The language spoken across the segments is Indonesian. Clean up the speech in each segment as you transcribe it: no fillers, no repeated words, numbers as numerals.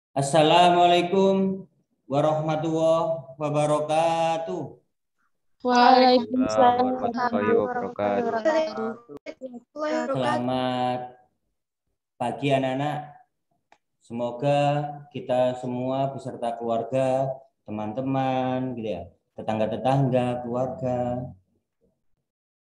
Assalamualaikum warahmatullahi wabarakatuh. Waalaikumsalam Warahmatullahi warahmatullahi wabarakatuh. wabarakatuh. Selamat pagi anak-anak. Semoga kita semua beserta keluarga, teman-teman, gitu ya, tetangga-tetangga, keluarga,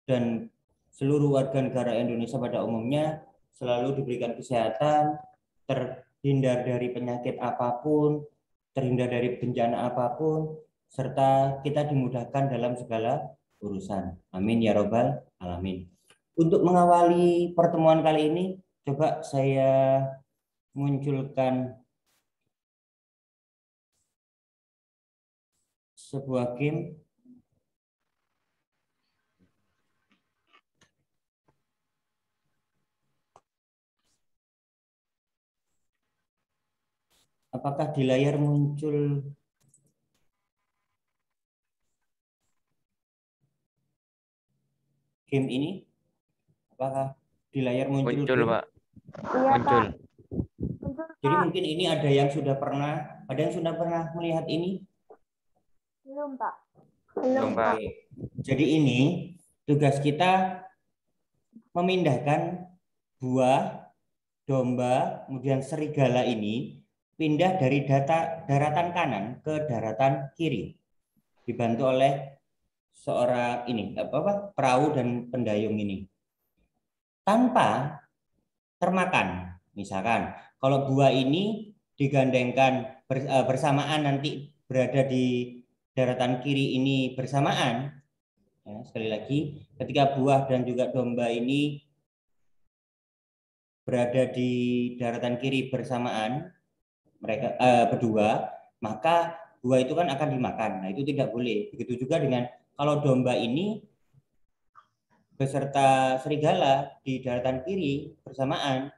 dan seluruh warga negara Indonesia pada umumnya selalu diberikan kesehatan, terhindar dari penyakit apapun, terhindar dari bencana apapun, serta kita dimudahkan dalam segala urusan. Amin ya robbal alamin. Untuk mengawali pertemuan kali ini, coba saya munculkan sebuah game. Apakah di layar muncul game ini? Apakah di layar muncul Muncul, game? Pak. Iya, Muncul. Pak. Muncul, Jadi Pak. mungkin ini ada yang sudah pernah melihat ini? Belum, Pak. Belum, Pak. Oke. Jadi ini tugas kita memindahkan buah, domba, kemudian serigala ini pindah dari daratan kanan ke daratan kiri. Dibantu oleh seorang perahu dan pendayung ini. Tanpa termakan. Misalkan kalau buah ini digandengkan bersamaan nanti berada di daratan kiri ini bersamaan, ya, sekali lagi ketika buah dan juga domba ini berada di daratan kiri bersamaan mereka berdua, maka buah itu kan akan dimakan. Nah, itu tidak boleh. Begitu juga dengan kalau domba ini beserta serigala di daratan kiri bersamaan,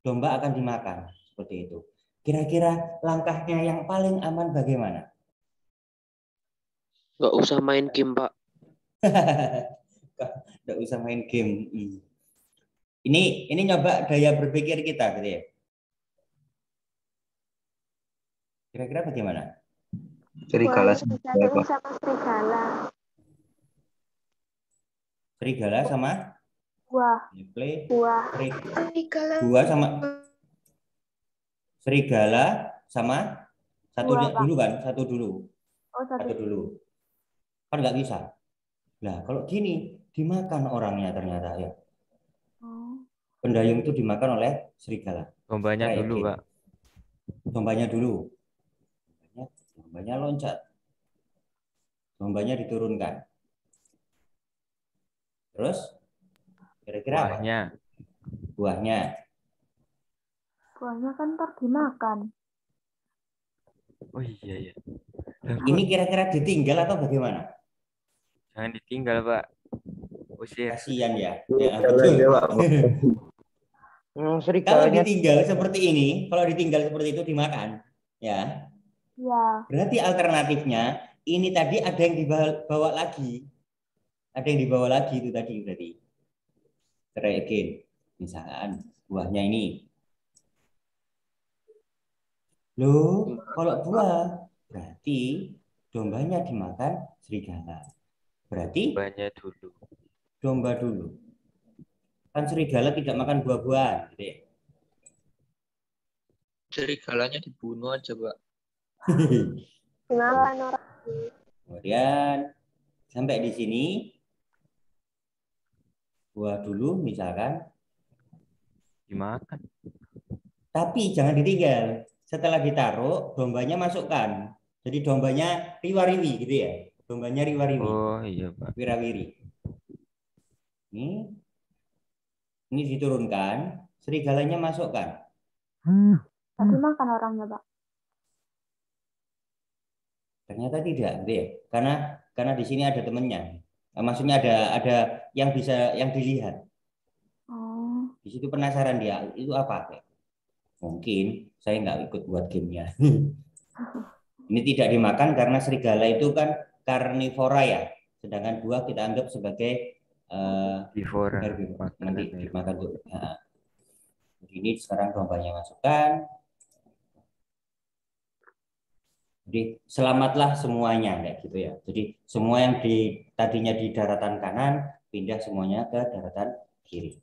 domba akan dimakan. Seperti itu. Kira-kira langkahnya yang paling aman bagaimana? Nggak usah main game, Pak. Nggak usah main game. Ini nyoba daya berpikir kita, gitu ya. Kira-kira bagaimana? Serigala sama serigala. Serigala sama Buah. Buah. Buah sama serigala sama Buah, Pak. dulu kan? Satu dulu. Oh, Satu dulu. Kan nggak bisa. Nah, kalau gini dimakan orangnya ternyata ya. Pendayung itu dimakan oleh serigala. Dombanya dulu, Pak. Dombanya dulu. Dombanya loncat. Dombanya diturunkan. Terus kira-kira apa? Buahnya. Buahnya kan ntar dimakan. Oh iya. Ini kira-kira ditinggal atau bagaimana? Jangan ditinggal, Pak. Usir. Kasihan ya. Ya betul. Kalau ditinggal seperti ini, kalau ditinggal seperti itu dimakan, ya. Ya. Berarti alternatifnya ini tadi ada yang dibawa lagi. Ada yang dibawa lagi itu tadi berarti. Try again. Misalkan buahnya ini. Loh, kalau buah berarti dombanya dimakan serigala. Berarti Dombanya dulu. domba dulu. Kan serigala tidak makan buah-buahan, gitu ya. Serigalanya dibunuh aja, Pak. Kemudian sampai di sini buah dulu misalkan Dimakan. tapi jangan ditinggal. Setelah ditaruh dombanya masukkan, jadi dombanya riwa-riwi gitu ya, dombanya riwa-riwi. Oh iya, Pak. Wirawiri ini diturunkan, serigalanya masukkan. Tapi makan orangnya, Pak. Ternyata tidak gitu ya, karena di sini ada temennya. Maksudnya ada yang bisa yang dilihat. Di situ penasaran dia itu apa? Mungkin saya nggak ikut buat gamenya. Ini tidak dimakan karena serigala itu kan karnivora ya, sedangkan buah kita anggap sebagai Herbivora. nanti dimakan tuh. Nah, ini sekarang dombanya masukkan. Jadi selamatlah semuanya kayak gitu ya. Jadi semua yang tadinya di daratan kanan pindah semuanya ke daratan kiri.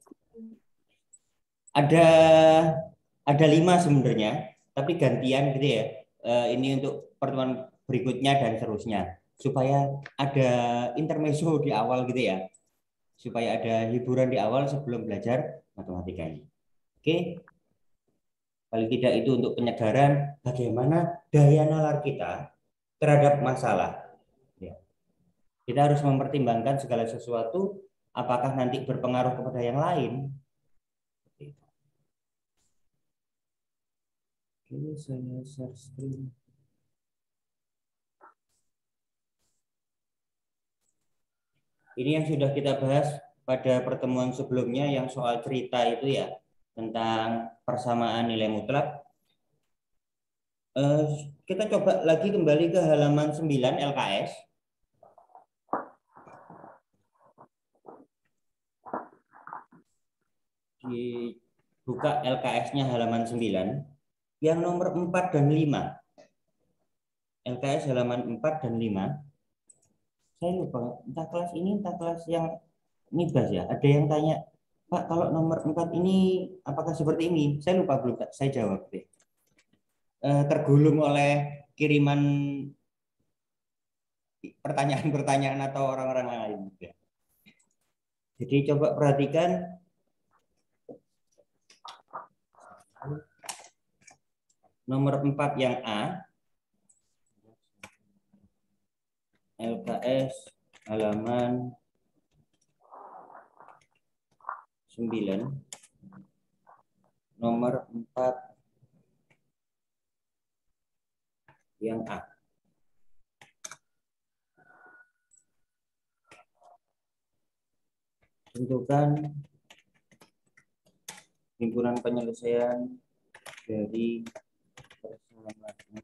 Ada 5 sebenarnya, tapi gantian gitu ya. Ini untuk pertemuan berikutnya dan seterusnya supaya ada intermezzo di awal gitu ya. Supaya ada hiburan di awal sebelum belajar matematika ini. Oke. Paling tidak itu untuk penyegaran bagaimana daya nalar kita terhadap masalah. Ya. Kita harus mempertimbangkan segala sesuatu apakah nanti berpengaruh kepada yang lain. Oke, saya share screen. Ini yang sudah kita bahas pada pertemuan sebelumnya yang soal cerita itu ya, tentang persamaan nilai mutlak. Kita coba lagi kembali ke halaman 9 LKS. Dibuka LKS-nya halaman 9. Yang nomor 4 dan 5. LKS halaman 4 dan 5. Saya lupa, entah kelas ini, entah kelas yang Nibas ya. Ada yang tanya, Pak, kalau nomor 4 ini apakah seperti ini? Saya lupa, belum saya jawab deh. Tergulung oleh kiriman pertanyaan-pertanyaan atau orang-orang lain. Jadi coba perhatikan nomor 4 yang A, LKS halaman 9, nomor 4 yang A. Tentukan himpunan penyelesaian dari persamaan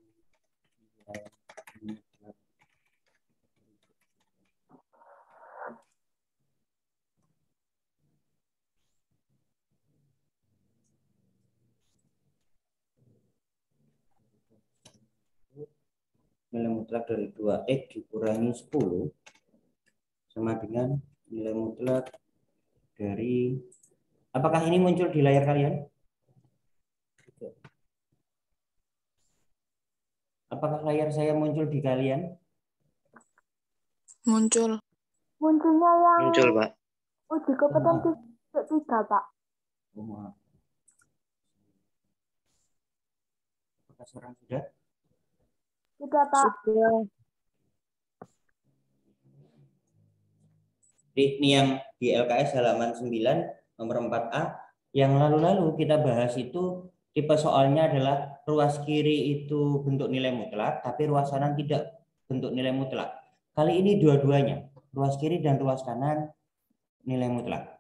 nilai mutlak dari 2x dikurangi 10 sama dengan nilai mutlak dari, apakah ini muncul di layar kalian? Apakah layar saya muncul di kalian? Muncul. Munculnya yang Muncul, Pak. uji kompetensi 3, Pak. Apakah sekarang sudah? Sudah, Pak. Sudah. Ini yang di LKS halaman 9 nomor 4A. Yang lalu-lalu kita bahas itu tipe soalnya adalah ruas kiri itu bentuk nilai mutlak, tapi ruas kanan tidak bentuk nilai mutlak. Kali ini dua-duanya, ruas kiri dan ruas kanan nilai mutlak.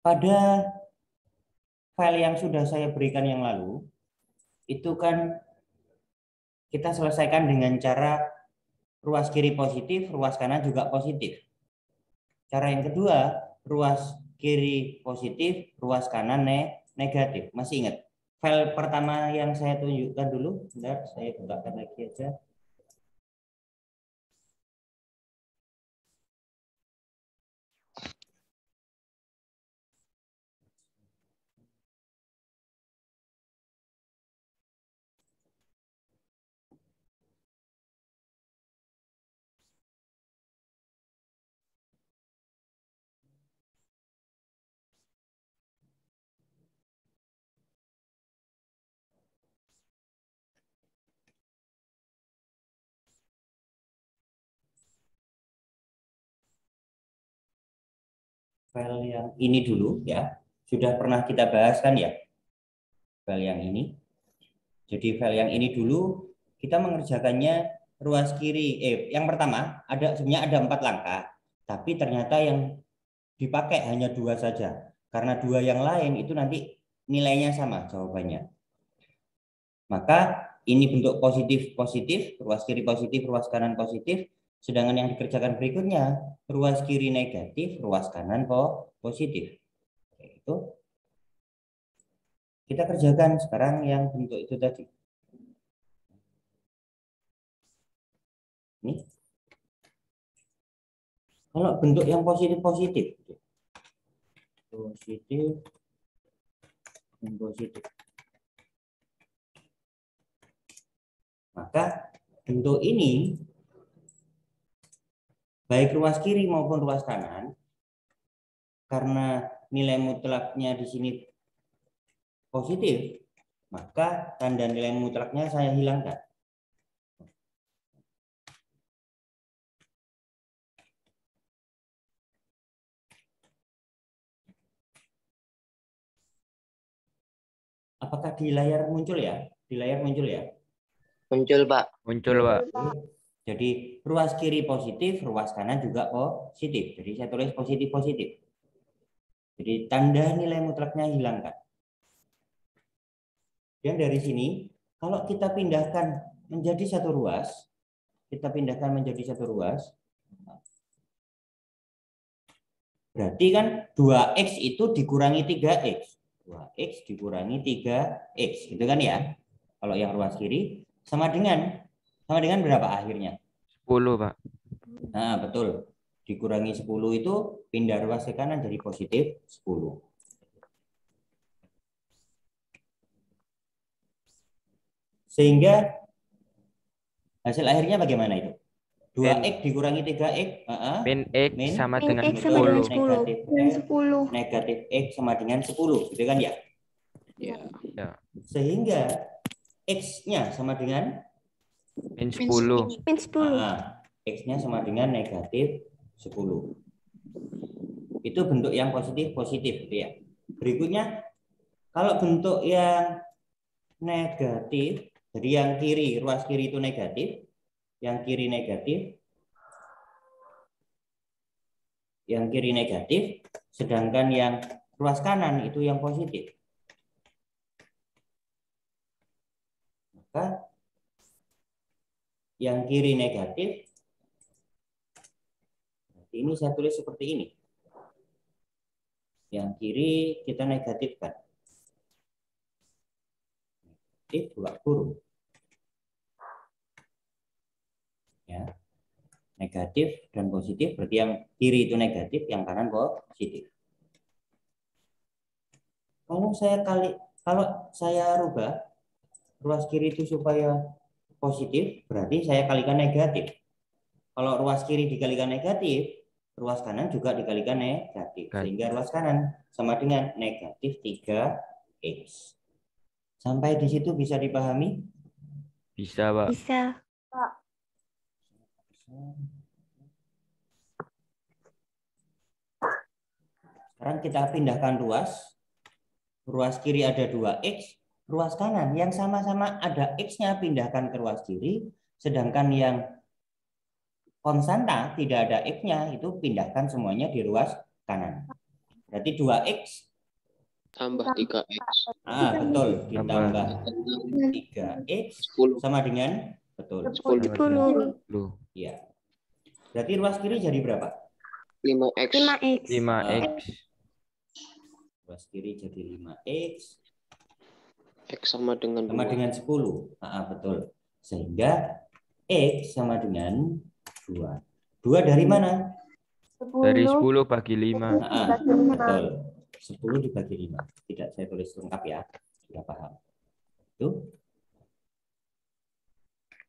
Pada file yang sudah saya berikan yang lalu, itu kan kita selesaikan dengan cara ruas kiri positif, ruas kanan juga positif. Cara yang kedua, ruas kiri positif, ruas kanan negatif. Masih ingat? File pertama yang saya tunjukkan dulu. Bentar, saya bukakan lagi aja. File yang ini dulu ya. Sudah pernah kita bahas kan ya? File yang ini. Jadi file yang ini dulu kita mengerjakannya ruas kiri. Yang pertama sebenarnya ada 4 langkah. Tapi ternyata yang dipakai hanya 2 saja. Karena 2 yang lain itu nanti nilainya sama jawabannya. Maka ini bentuk positif-positif, ruas kiri positif, ruas kanan positif. Sedangkan yang dikerjakan berikutnya, ruas kiri negatif, ruas kanan positif. Itu kita kerjakan sekarang yang bentuk itu tadi. Ini. Kalau bentuk yang positif-positif. Positif dan positif. Maka bentuk ini baik ruas kiri maupun ruas kanan, karena nilai mutlaknya di sini positif, maka tanda nilai mutlaknya saya hilangkan. Apakah di layar muncul ya? Di layar muncul ya? Muncul, Pak. Muncul, Pak. Jadi ruas kiri positif, ruas kanan juga positif. Jadi saya tulis positif-positif. Jadi tanda nilai mutlaknya hilangkan. Dan dari sini, kalau kita pindahkan menjadi satu ruas, berarti kan 2X itu dikurangi 3X. 2X dikurangi 3X, gitu kan ya? Kalau yang ruas kiri sama dengan berapa akhirnya? 10, Pak. Nah, betul. Dikurangi 10 itu pindah ruas ke kanan jadi positif 10. Sehingga hasil akhirnya bagaimana itu? 2X dikurangi 3X. Min X sama dengan X sama dengan 10. 10. Negatif X sama dengan 10. Gitu kan ya? Ya. Ya. Sehingga X-nya sama dengan Min 10. Min 10. X-nya sama dengan negatif 10. Itu bentuk yang positif-positif. Gitu ya. Berikutnya, kalau bentuk yang negatif, jadi yang kiri, ruas kiri itu negatif, yang kiri negatif, sedangkan yang ruas kanan itu yang positif. Maka yang kiri negatif, ini saya tulis seperti ini. Yang kiri kita negatifkan. Negatif dua kurung. Ya. Negatif dan positif, berarti yang kiri itu negatif, yang kanan positif. Kalau saya rubah ruas kiri itu supaya positif, berarti saya kalikan negatif. Kalau ruas kiri dikalikan negatif, ruas kanan juga dikalikan negatif. Sehingga ruas kanan sama dengan negatif 3X. Sampai di situ bisa dipahami? Bisa, Pak. Bisa. Sekarang kita pindahkan ruas. Ruas kiri ada 2X. Ruas kanan yang sama-sama ada X-nya pindahkan ke ruas kiri. Sedangkan yang konstanta tidak ada X-nya itu pindahkan semuanya di ruas kanan. Berarti 2X Tambah 3X. Betul, ditambah 3X 10. sama dengan betul 10. Iya. Berarti ruas kiri jadi berapa? 5X. 5X. Ruas kiri jadi 5X. X sama dengan 10. Betul. Sehingga X sama dengan 2. 2 dari mana? Dari 10 bagi 5. Betul. 10 dibagi 5. Tidak saya tulis lengkap ya. Sudah paham. Itu.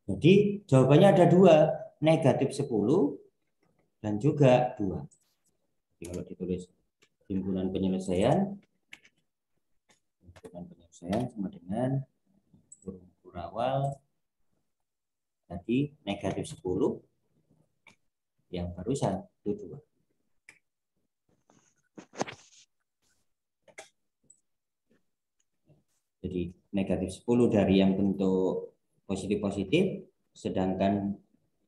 Jadi jawabannya ada 2. Negatif 10 dan juga 2. Jadi kalau ditulis himpunan penyelesaian sama dengan kurung awal tadi negatif 10 yang barusan itu 2. Jadi negatif 10 dari yang bentuk positif-positif, sedangkan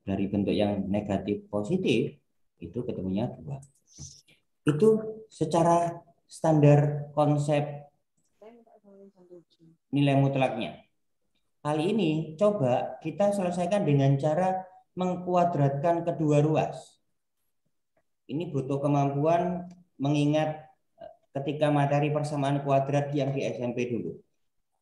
dari bentuk yang negatif positif itu ketemunya 2. Itu secara standar konsep nilai mutlaknya. Kali ini coba kita selesaikan dengan cara mengkuadratkan kedua ruas. Ini butuh kemampuan mengingat ketika materi persamaan kuadrat yang di SMP dulu.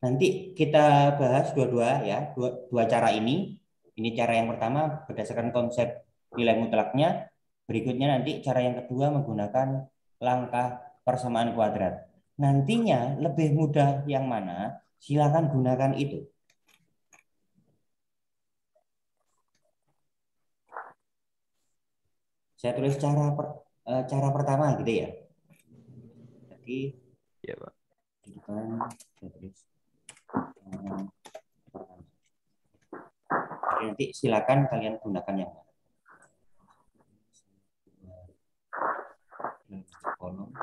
Nanti kita bahas dua-dua ya, dua cara ini. Ini cara yang pertama berdasarkan konsep nilai mutlaknya. Berikutnya nanti cara yang kedua menggunakan langkah persamaan kuadrat. Nantinya lebih mudah yang mana? Silakan gunakan itu. Saya tulis cara pertama gitu ya. Jadi Ya, Pak. saya tulis jadi nanti silakan kalian gunakan yang mana. Kolom.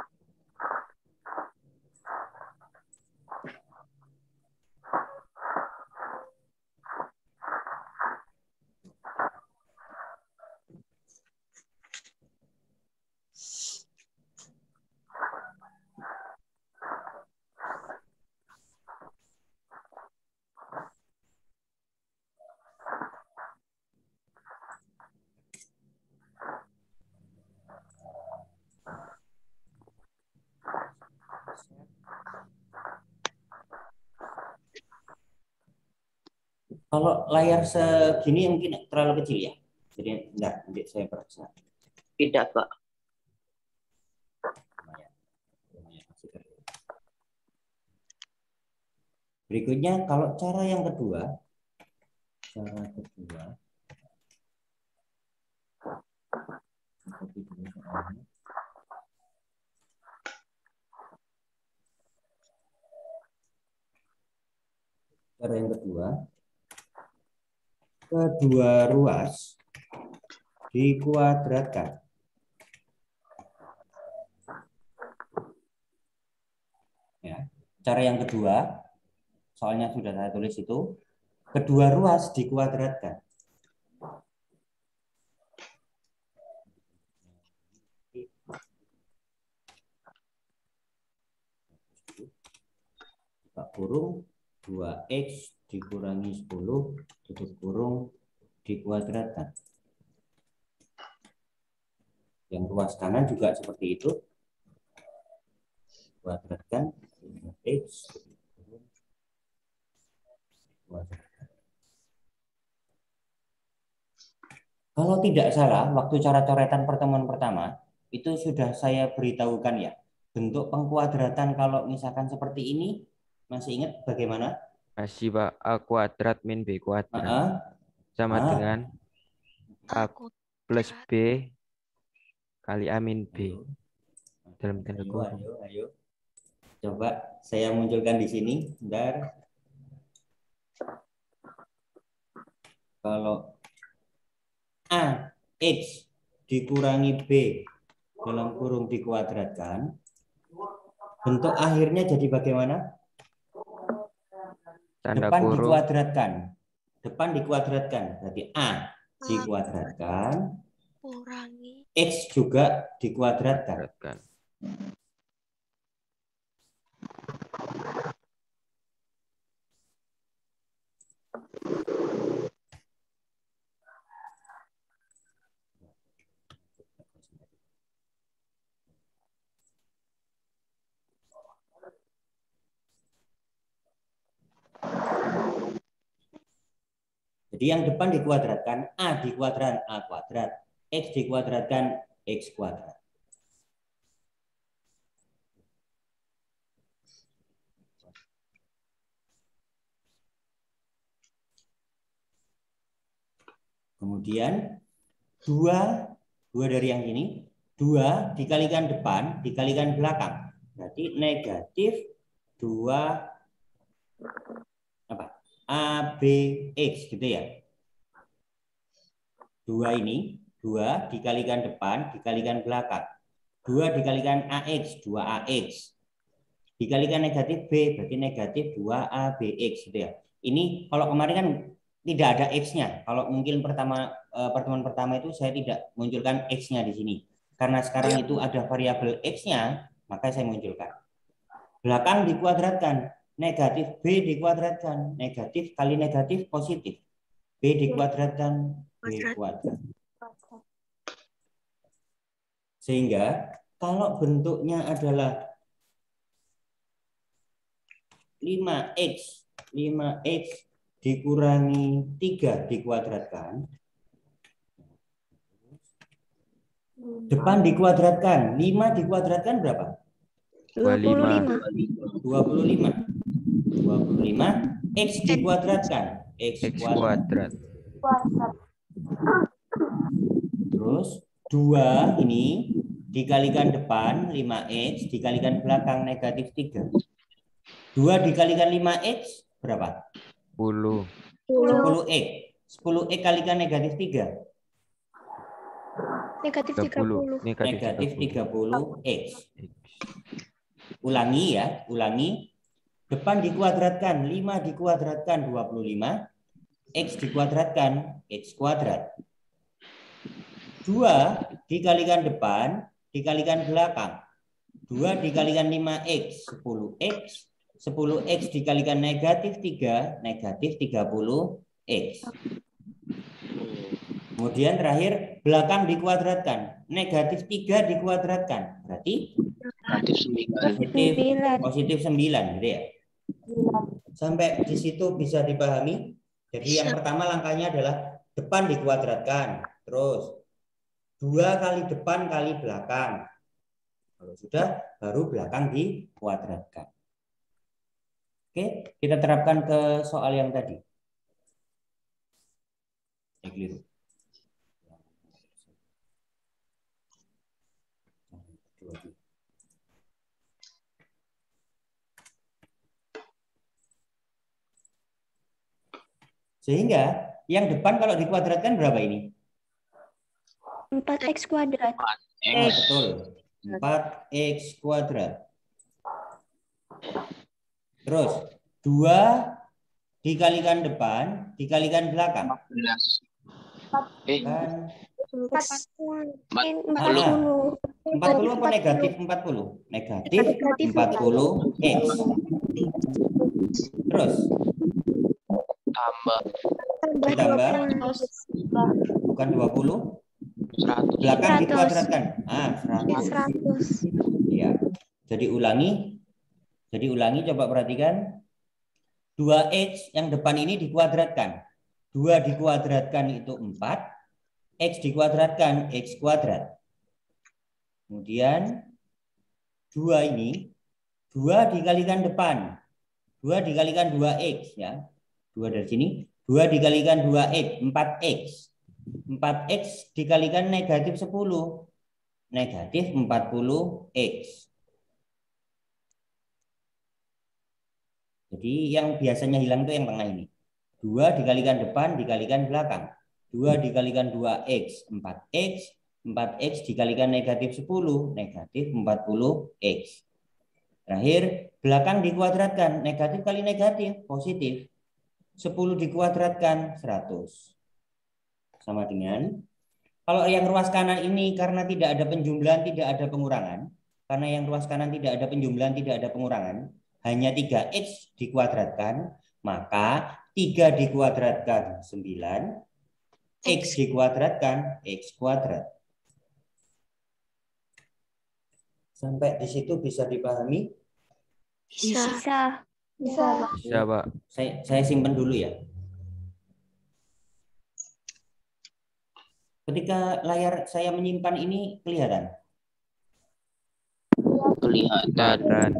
Kalau layar segini mungkin terlalu kecil ya. Jadi enggak, nanti saya perbesar. Tidak, Pak. Berikutnya kalau cara kedua kedua ruas dikuadratkan. Ya, cara yang kedua, soalnya sudah saya tulis itu, kedua ruas dikuadratkan. Buka kurung 2x dikurangi 10 tutup kurung dikuadratkan. Yang ruas kanan juga seperti itu. Kuadratkan 5x kuadratkan. Kalau tidak salah, waktu cara coretan pertemuan pertama itu sudah saya beritahukan ya. Bentuk pengkuadratan kalau misalkan seperti ini, masih ingat bagaimana? Masih, Pak. A kuadrat min B kuadrat. Sama dengan A plus B kali A min B. Dalam tanda kurung. Ayo. Coba saya munculkan di sini. Bentar. Kalau A X dikurangi B dalam kurung dikuadratkan, bentuk akhirnya jadi bagaimana? Tanda Depan kurung. dikuadratkan. Depan dikuadratkan. Berarti A dikuadratkan. Kurangi. X juga dikuadratkan. Jadi yang depan dikuadratkan, A dikuadratkan A kuadrat, X dikuadratkan X kuadrat. Kemudian dua dari yang ini, 2 dikalikan depan, dikalikan belakang. Berarti negatif 2 ABX gitu ya. 2 ini, 2 dikalikan depan, dikalikan belakang. 2 dikalikan AX, 2AX. Dikalikan negatif B, berarti negatif 2ABX gitu ya. Ini kalau kemarin kan tidak ada X-nya. Kalau mungkin pertemuan pertama itu saya tidak munculkan X-nya di sini. Karena sekarang itu ada variabel X-nya, maka saya munculkan. Belakang dikuadratkan, negatif B dikuadratkan, negatif kali negatif positif. B dikuadratkan, B kuadrat. Sehingga kalau bentuknya adalah 5x dikurangi 3 dikuadratkan. Depan dikuadratkan. 5 dikuadratkan berapa? 25. 25. 25. X dikuadratkan. X kuadrat. Terus 2 ini dikalikan depan 5X dikalikan belakang negatif 3. 2 dikalikan 5X berapa? 10. 10X. 10X kalikan negatif 3. Negatif 30. Negatif 30X. Ulangi ya, ulangi. Depan dikuadratkan, 5 dikuadratkan 25, X dikuadratkan, X kuadrat. 2 dikalikan depan, dikalikan belakang. 2 dikalikan 5X, 10X. 10X dikalikan negatif 3, negatif 30X. Kemudian terakhir, belakang dikuadratkan. Negatif 3 dikuadratkan. Berarti positif 9 gitu ya. Sampai di situ bisa dipahami. Jadi yang pertama langkahnya adalah depan dikuadratkan. Terus 2 kali depan kali belakang. Kalau sudah, baru belakang dikuadratkan. Oke, kita terapkan ke soal yang tadi. Keliru. Sehingga yang depan kalau dikuadratkan berapa ini? 4X kuadrat. Betul. 4X kuadrat. Terus 2 dikalikan depan, dikalikan belakang. 40. 40 apa negatif 40? Negatif 40X. Terus ditambah bukan 20. Belakang dikuadratkan. 100. Iya. Jadi ulangi coba perhatikan. 2X yang depan ini dikuadratkan. 2 dikuadratkan itu 4. X dikuadratkan X kuadrat. Kemudian 2 ini 2 dikalikan depan. 2 dikalikan 2X ya. 2 dari sini. 2 dikalikan 2X 4X. 4X dikalikan negatif 10. Negatif 40X. Jadi yang biasanya hilang itu yang tengah ini. 2 dikalikan depan dikalikan belakang. 2 dikalikan 2X 4X. 4X dikalikan negatif 10. Negatif 40X. Terakhir belakang dikuadratkan. Negatif kali negatif positif. 10 dikuadratkan 100. Sama dengan, kalau yang ruas kanan ini karena tidak ada penjumlahan, tidak ada pengurangan. Karena yang ruas kanan tidak ada penjumlahan, tidak ada pengurangan. Hanya 3X dikuadratkan. Maka 3 dikuadratkan 9. X dikuadratkan X kuadrat. Sampai di situ bisa dipahami? Bisa, Pak. Saya simpan dulu ya. Ketika layar saya menyimpan ini kelihatan? Kelihatan.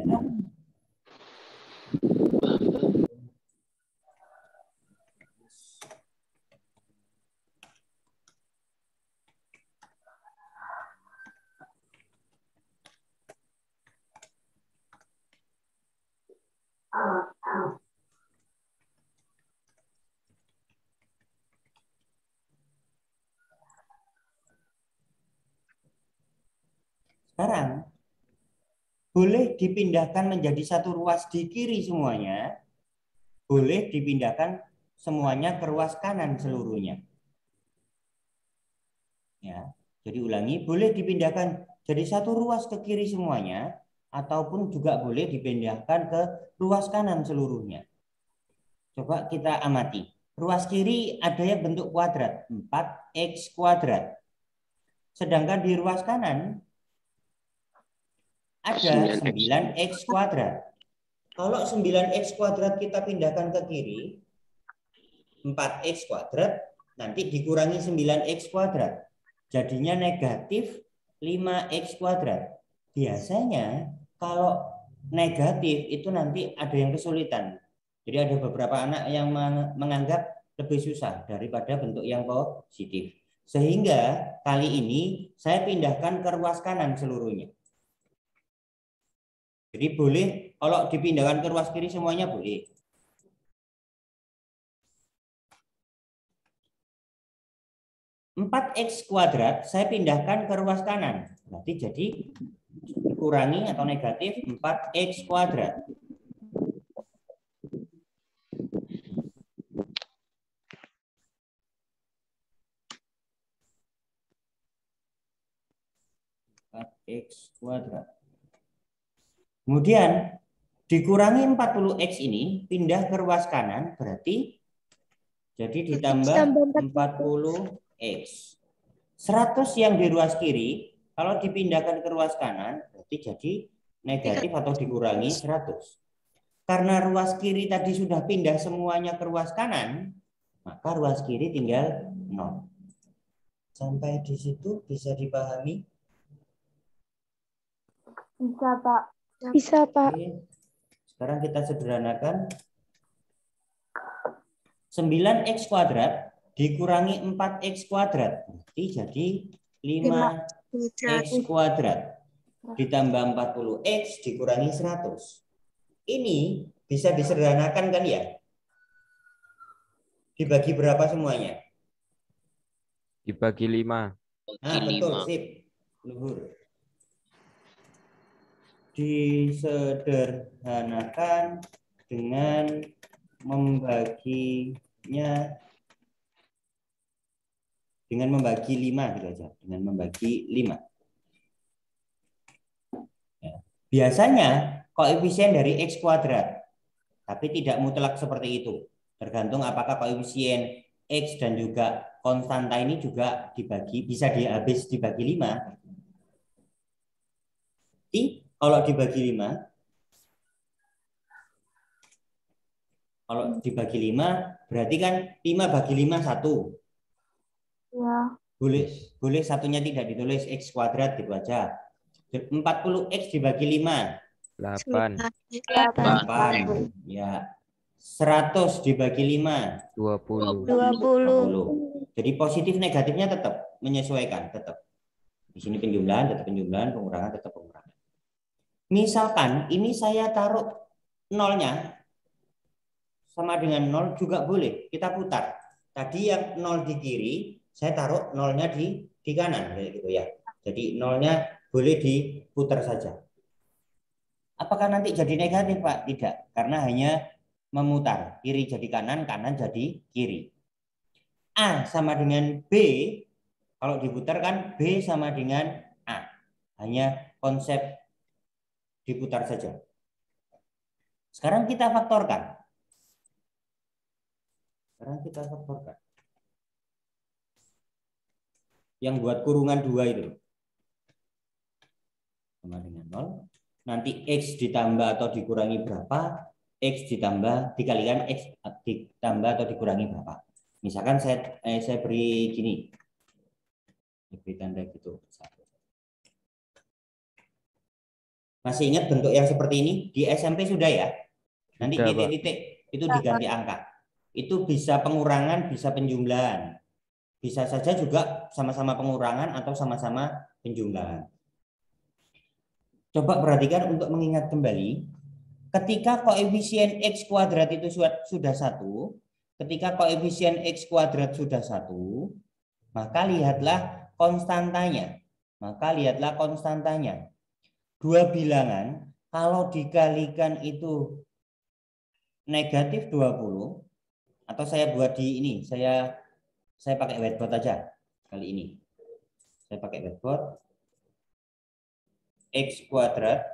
Sekarang boleh dipindahkan menjadi satu ruas di kiri semuanya. Boleh dipindahkan semuanya ke ruas kanan seluruhnya. Ya, jadi ulangi, boleh dipindahkan jadi satu ruas ke kiri semuanya, ataupun juga boleh dipindahkan ke ruas kanan seluruhnya. Coba kita amati. Ruas kiri ada yang bentuk kuadrat, 4X kuadrat. Sedangkan di ruas kanan ada 9X kuadrat. Kalau 9X kuadrat kita pindahkan ke kiri, 4x kuadrat, nanti dikurangi 9x kuadrat. Jadinya negatif 5x kuadrat. Biasanya kalau negatif itu nanti ada yang kesulitan. Jadi ada beberapa anak yang menganggap lebih susah daripada bentuk yang positif. Sehingga kali ini saya pindahkan ke ruas kanan seluruhnya. Jadi boleh kalau dipindahkan ke ruas kiri semuanya boleh. Empat x kuadrat saya pindahkan ke ruas kanan. Berarti jadi dikurangi atau negatif 4x kuadrat. X kuadrat. Kemudian dikurangi 40x ini pindah ke ruas kanan, berarti jadi ditambah 40x. 100 yang di ruas kiri kalau dipindahkan ke ruas kanan berarti jadi negatif atau dikurangi 100. Karena ruas kiri tadi sudah pindah semuanya ke ruas kanan, maka ruas kiri tinggal 0. Sampai di situ bisa dipahami? Bisa, Pak. Bisa, Pak. Oke. Sekarang kita sederhanakan. 9x kuadrat dikurangi 4x kuadrat. Berarti jadi 5x kuadrat. Ditambah 40x dikurangi 100. Ini bisa disederhanakan kan ya? Dibagi berapa semuanya? Dibagi 5. Nah, betul, sip. Luhur. Disederhanakan dengan membagi 5 gitu aja, dengan membagi 5. Ya. Biasanya koefisien dari x kuadrat, tapi tidak mutlak seperti itu. Tergantung apakah koefisien x dan juga konstanta ini juga bisa dibagi 5. Jadi kalau dibagi 5, berarti kan 5 bagi 5 1. Ya. Boleh satunya tidak ditulis x kuadrat gitu aja. 40x dibagi 5. 8. 8. Ya. 100 dibagi 5. 20. 20. Jadi positif negatifnya tetap menyesuaikan, tetap. Di sini penjumlahan, tetap penjumlahan, pengurangan, tetap pengurangan. Misalkan ini saya taruh nolnya sama dengan 0 juga boleh. Kita putar. Tadi yang 0 di kiri, saya taruh nolnya di kanan kayak gitu ya. Jadi nolnya boleh diputar saja. Apakah nanti jadi negatif, Pak? Tidak, karena hanya memutar. Kiri jadi kanan, kanan jadi kiri. A sama dengan B, kalau diputar kan B sama dengan A. Hanya konsep diputar saja. Sekarang kita faktorkan. Yang buat kurungan 2 itu. Sama dengan 0. Nanti X ditambah atau dikurangi berapa? X ditambah dikalikan X ditambah atau dikurangi berapa? Misalkan saya beri gini. Beri tanda gitu. Masih ingat bentuk yang seperti ini? Di SMP sudah ya? Nanti titik-titik itu diganti angka. Itu bisa pengurangan, bisa penjumlahan. Bisa saja juga sama-sama pengurangan atau sama-sama penjumlahan. Coba perhatikan untuk mengingat kembali. Ketika koefisien X kuadrat itu sudah 1, ketika koefisien X kuadrat sudah 1, maka lihatlah konstantanya. Dua bilangan kalau dikalikan itu negatif 20, atau saya buat di ini, saya pakai whiteboard aja kali ini. Saya pakai whiteboard. X kuadrat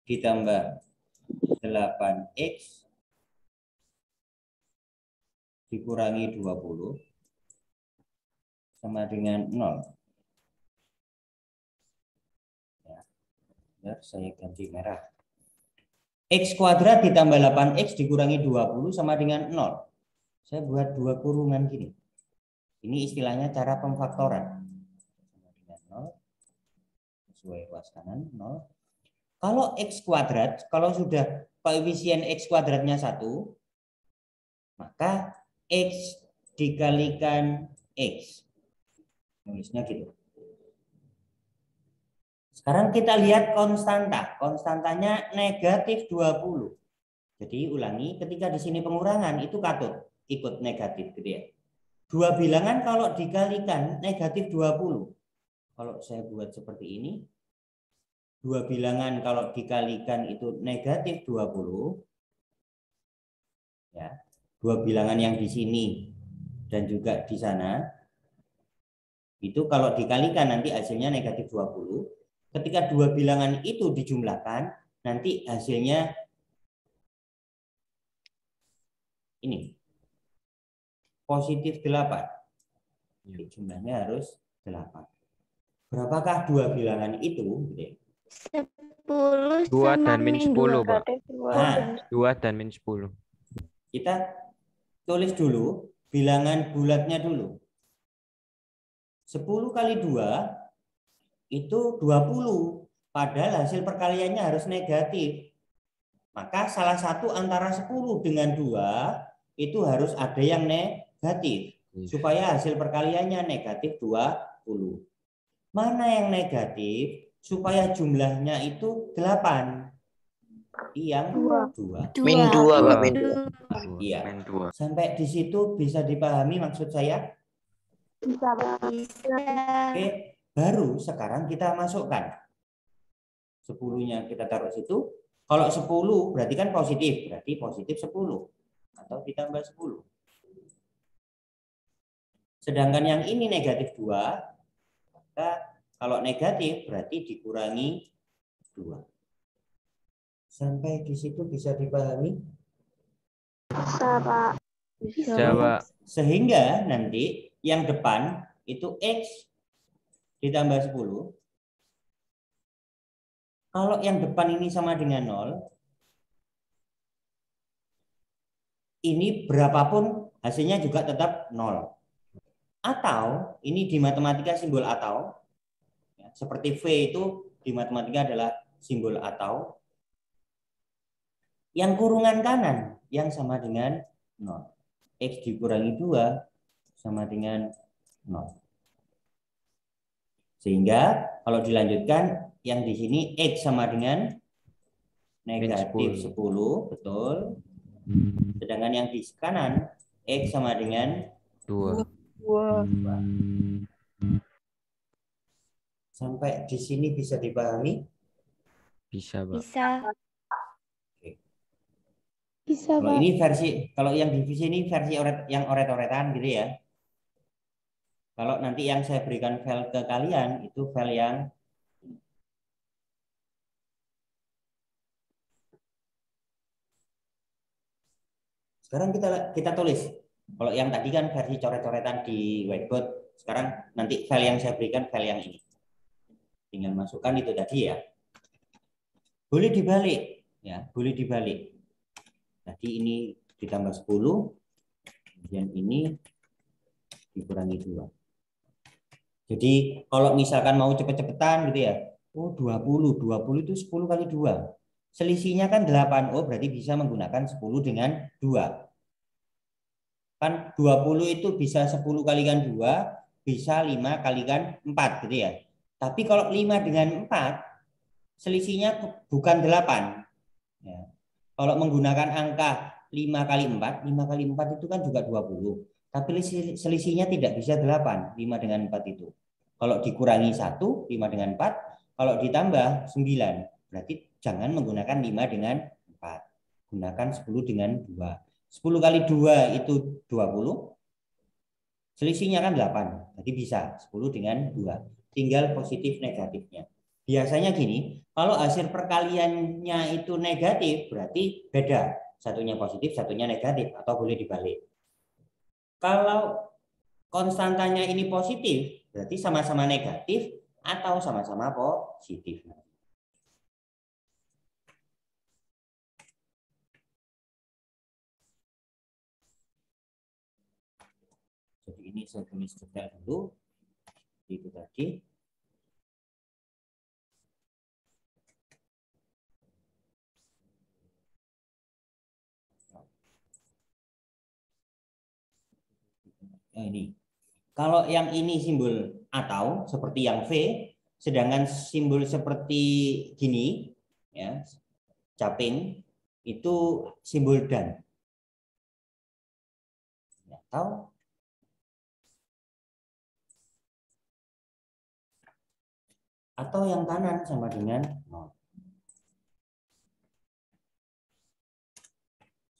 ditambah 8x dikurangi 20 sama dengan 0. Ya, saya ganti merah. X kuadrat ditambah 8X dikurangi 20 sama dengan 0. Saya buat dua kurungan gini. Ini istilahnya cara pemfaktoran. Sama dengan 0. Sesuai ruas kanan 0. Kalau X kuadrat, kalau sudah koefisien X kuadratnya 1, maka X dikalikan X. Nulisnya gitu. Sekarang kita lihat konstanta. Konstantanya negatif 20. Jadi ulangi, ketika di sini pengurangan itu katut, ikut negatif gitu ya. Dua bilangan kalau dikalikan negatif 20. Kalau saya buat seperti ini, dua bilangan kalau dikalikan itu negatif 20. Ya. Dua bilangan yang di sini dan juga di sana. Itu kalau dikalikan nanti hasilnya negatif 20. Ketika dua bilangan itu dijumlahkan, nanti hasilnya ini positif 8. Jadi jumlahnya harus 8. Berapakah dua bilangan itu? 10 2 sama dan min min 10, 2. Pak. Nah, 2 dan min 10. kita tulis dulu bilangan bulatnya dulu. 10 kali 2 itu 20. Padahal hasil perkaliannya harus negatif. Maka salah satu antara 10 dengan 2 itu harus ada yang negatif. Supaya hasil perkaliannya negatif 20. Mana yang negatif? Supaya jumlahnya itu 8. Yang 2. Min 2, Pak. Min 2. Iya. Min 2. Sampai di situ bisa dipahami maksud saya? Bisa, Pak. Oke, baru sekarang kita masukkan. 10-nya kita taruh situ. Kalau 10 berarti kan positif, berarti positif 10 atau ditambah 10. Sedangkan yang ini negatif 2, maka kalau negatif berarti dikurangi 2. Sampai di situ bisa dipahami? Bisa, Pak. Bisa, Pak. Sehingga nanti yang depan itu X ditambah 10. Kalau yang depan ini sama dengan 0, ini berapapun hasilnya juga tetap 0. Atau, ini di matematika simbol atau. Ya, seperti V itu di matematika adalah simbol atau. Yang kurungan kanan yang sama dengan 0. X dikurangi 2 sama dengan 0. Sehingga kalau dilanjutkan yang di sini X sama dengan negatif 10, betul. Sedangkan yang di kanan X sama dengan 2. Sampai di sini bisa dipahami? Bisa, Pak. Bisa. Oke. Bisa, Kalau Pak. ini versi, kalau yang di sini versi yang oret-oretan gitu ya. Kalau nanti yang saya berikan file ke kalian itu file yang sekarang kita tulis. Kalau yang tadi kan versi coret-coretan di whiteboard, sekarang nanti file yang saya berikan file yang ini. Tinggal masukkan itu tadi ya. Boleh dibalik, ya, boleh dibalik. Tadi ini ditambah 10, kemudian ini dikurangi 2. Jadi kalau misalkan mau cepet-cepetan gitu ya, oh 20 itu 10 kali 2. Selisihnya kan 8, oh berarti bisa menggunakan 10 dengan 2. Kan 20 itu bisa 10 kalikan 2, bisa 5 kalikan 4 gitu ya. Tapi kalau 5 dengan 4, selisihnya bukan 8. Ya. Kalau menggunakan angka 5 kali 4, 5 kali 4 itu kan juga 20. Tapi selisihnya tidak bisa 8, 5 dengan 4 itu. Kalau dikurangi 1, 5 dengan 4, kalau ditambah 9. Berarti jangan menggunakan 5 dengan 4. Gunakan 10 dengan 2. 10 kali 2 itu 20. Selisihnya kan 8. Jadi bisa 10 dengan 2. Tinggal positif negatifnya. Biasanya gini, kalau hasil perkaliannya itu negatif, berarti beda. Satunya positif, satunya negatif, atau boleh dibalik. Kalau konstantanya ini positif, berarti sama-sama negatif atau sama-sama positif. Ini saya tulis detail dulu. Itu tadi. Nah, ini. Kalau yang ini simbol atau seperti yang V, sedangkan simbol seperti gini, ya, caping itu simbol dan. Atau yang kanan sama dengan 0.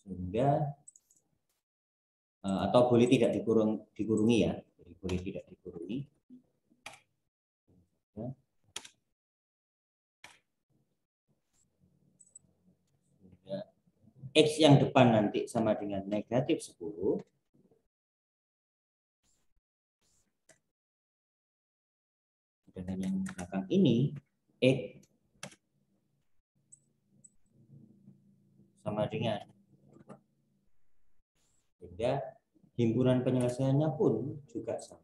Sehingga atau boleh tidak dikurungi ya. Jadi boleh tidak dikurungi. Ya. Sehingga X yang depan nanti sama dengan negatif 10. Dan yang belakang ini X sama dengan, sehingga himpunan penyelesaiannya pun juga sama.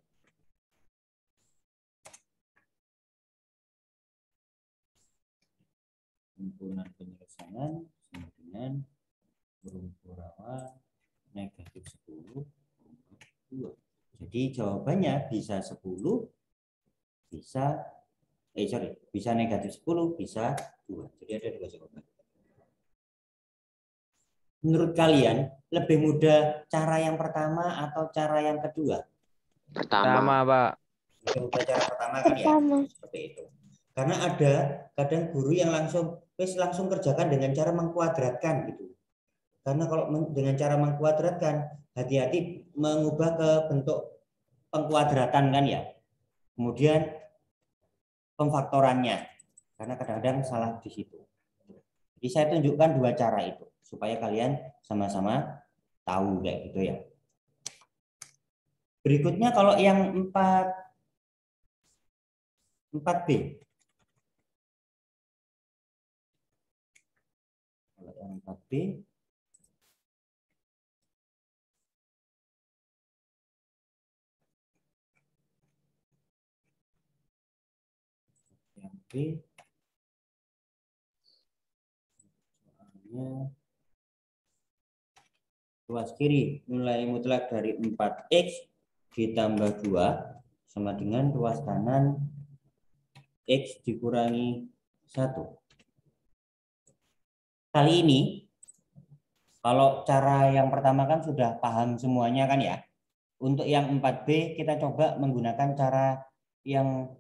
Himpunan penyelesaian sama dengan rumput awal negatif 10, 2. Jadi jawabannya bisa 10, bisa negatif 10, bisa 2. Jadi ada 2 jawaban. Menurut kalian lebih mudah cara yang pertama atau cara yang kedua? Pertama, Pak. Lebih mudah cara pertama kan ya? Seperti itu. Karena ada kadang guru yang langsung kerjakan dengan cara mengkuadratkan gitu. Karena kalau dengan cara mengkuadratkan, hati-hati mengubah ke bentuk pengkuadratan kan ya. Kemudian pemfaktorannya. Karena kadang-kadang salah di situ. Jadi saya tunjukkan 2 cara itu supaya kalian sama-sama tahu kayak gitu ya. Berikutnya kalau yang 4B. Kalau yang 4B yang B soalnya ruas kiri nilai mutlak dari 4X ditambah 2 sama dengan ruas kanan X dikurangi 1. Kali ini kalau cara yang pertama kan sudah paham semuanya kan ya. Untuk yang 4B kita coba menggunakan cara yang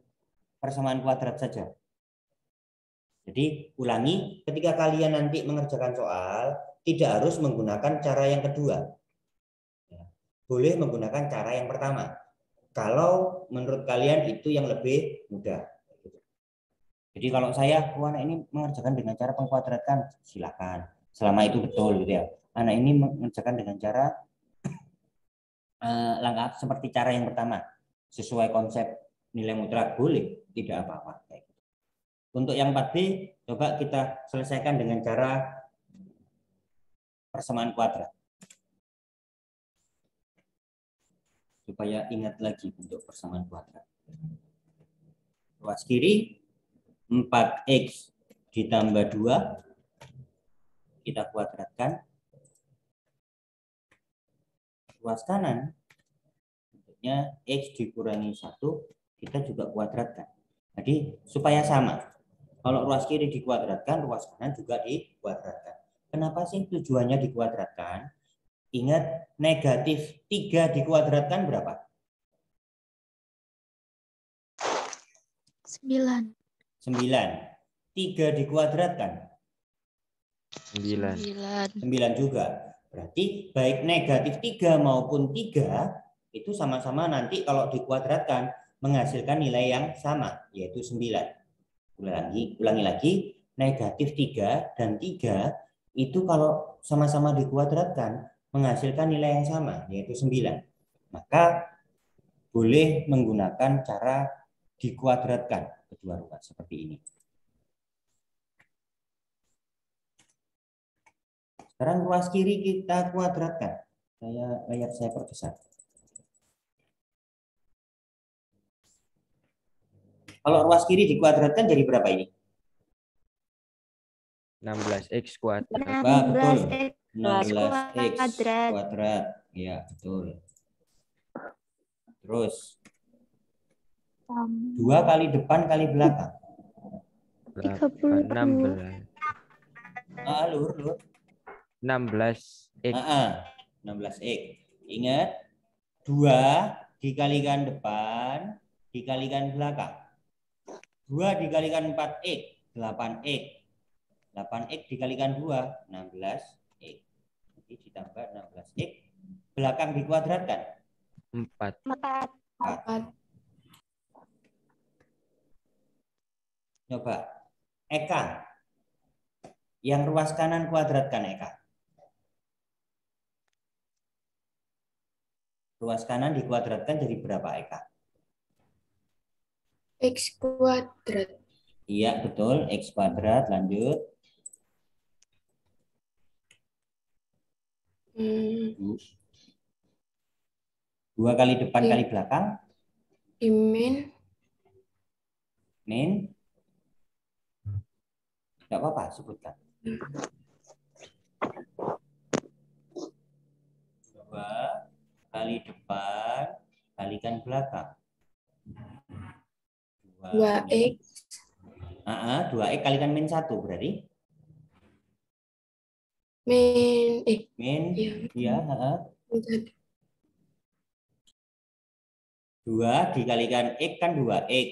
persamaan kuadrat saja. Jadi ulangi, ketika kalian nanti mengerjakan soal, tidak harus menggunakan cara yang kedua. Boleh menggunakan cara yang pertama. Kalau menurut kalian itu yang lebih mudah. Jadi kalau saya, anak ini mengerjakan dengan cara pengkuadratan, silakan. Selama itu betul gitu ya. Anak ini mengerjakan dengan cara lengkap seperti cara yang pertama. Sesuai konsep nilai mutlak, boleh, tidak apa-apa. Untuk yang 4B, coba kita selesaikan dengan cara persamaan kuadrat. Supaya ingat lagi bentuk persamaan kuadrat. Ruas kiri, 4X ditambah 2, kita kuadratkan. Ruas kanan, bentuknya X dikurangi 1, kita juga kuadratkan. Jadi supaya sama. Kalau ruas kiri dikuadratkan, ruas kanan juga dikuadratkan. Kenapa sih tujuannya dikuadratkan? Ingat, negatif 3 dikuadratkan berapa? 9. 9. 3 dikuadratkan? 9. 9. 9 juga. Berarti baik negatif 3 maupun 3 itu sama-sama nanti kalau dikuadratkan menghasilkan nilai yang sama, yaitu 9. Ulangi lagi, negatif 3 dan 3 itu kalau sama-sama dikuadratkan menghasilkan nilai yang sama, yaitu 9. Maka boleh menggunakan cara dikuadratkan kedua ruas seperti ini. Sekarang ruas kiri kita kuadratkan. Layar saya perbesar. Kalau ruas kiri dikuadratkan jadi berapa ini? 16x kuadrat. Betul. 16x 16x kuadrat. Ya, betul. Terus 2 kali depan kali belakang. 16. Lur. 16x. 16x. Ingat, 2 dikalikan depan dikalikan belakang. 2 dikalikan 4x, 8x. 8x dikalikan 2, 16x. Jadi ditambah 16x. Belakang dikuadratkan. 4. 4. Coba. Eka. Yang ruas kanan kuadratkan, Eka. Ruas kanan dikuadratkan jadi berapa, Eka? X kuadrat. Iya, betul. X kuadrat. Lanjut. 2 kali depan kali belakang. Min. Tidak apa-apa, sebutkan. 2 kali depan kalikan belakang. 2x. 2x kalikan min 1 berarti? Iya. 2 dikalikan x kan 2x.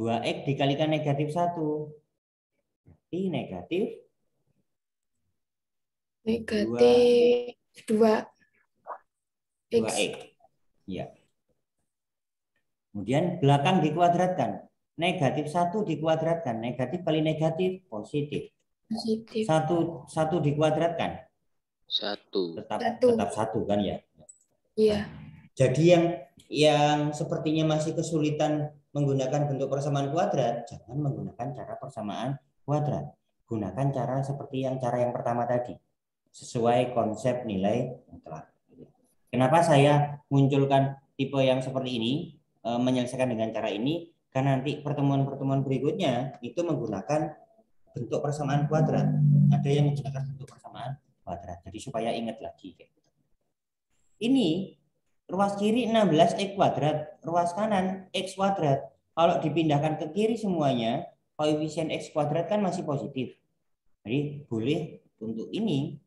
2x dikalikan negatif 1. Berarti negatif 2x. Ya. Kemudian belakang dikuadratkan. Negatif 1 dikuadratkan. Negatif kali negatif positif. 1 dikuadratkan. 1. Tetap 1 kan ya? Iya. Jadi yang sepertinya masih kesulitan menggunakan bentuk persamaan kuadrat, jangan menggunakan cara persamaan kuadrat. Gunakan cara seperti cara yang pertama tadi. Sesuai konsep nilai mutlak. Kenapa saya munculkan tipe yang seperti ini, menyelesaikan dengan cara ini? Karena nanti pertemuan-pertemuan berikutnya itu menggunakan bentuk persamaan kuadrat. Ada yang menggunakan bentuk persamaan kuadrat. Jadi supaya ingat lagi. Ini ruas kiri 16x kuadrat, ruas kanan x kuadrat. Kalau dipindahkan ke kiri semuanya, koefisien x kuadrat kan masih positif. Jadi boleh untuk ini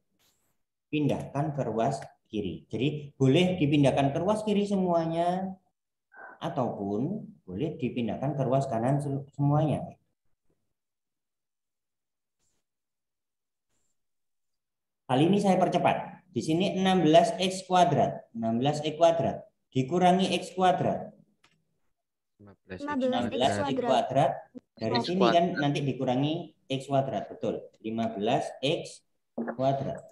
pindahkan ke ruas kiri. Jadi boleh dipindahkan ke ruas kiri semuanya, ataupun boleh dipindahkan ke ruas kanan semuanya. Kali ini saya percepat. Di sini 16x kuadrat. 16x kuadrat dikurangi x kuadrat. 15x kuadrat. Dari sini kan nanti dikurangi x kuadrat. Betul. 15x kuadrat.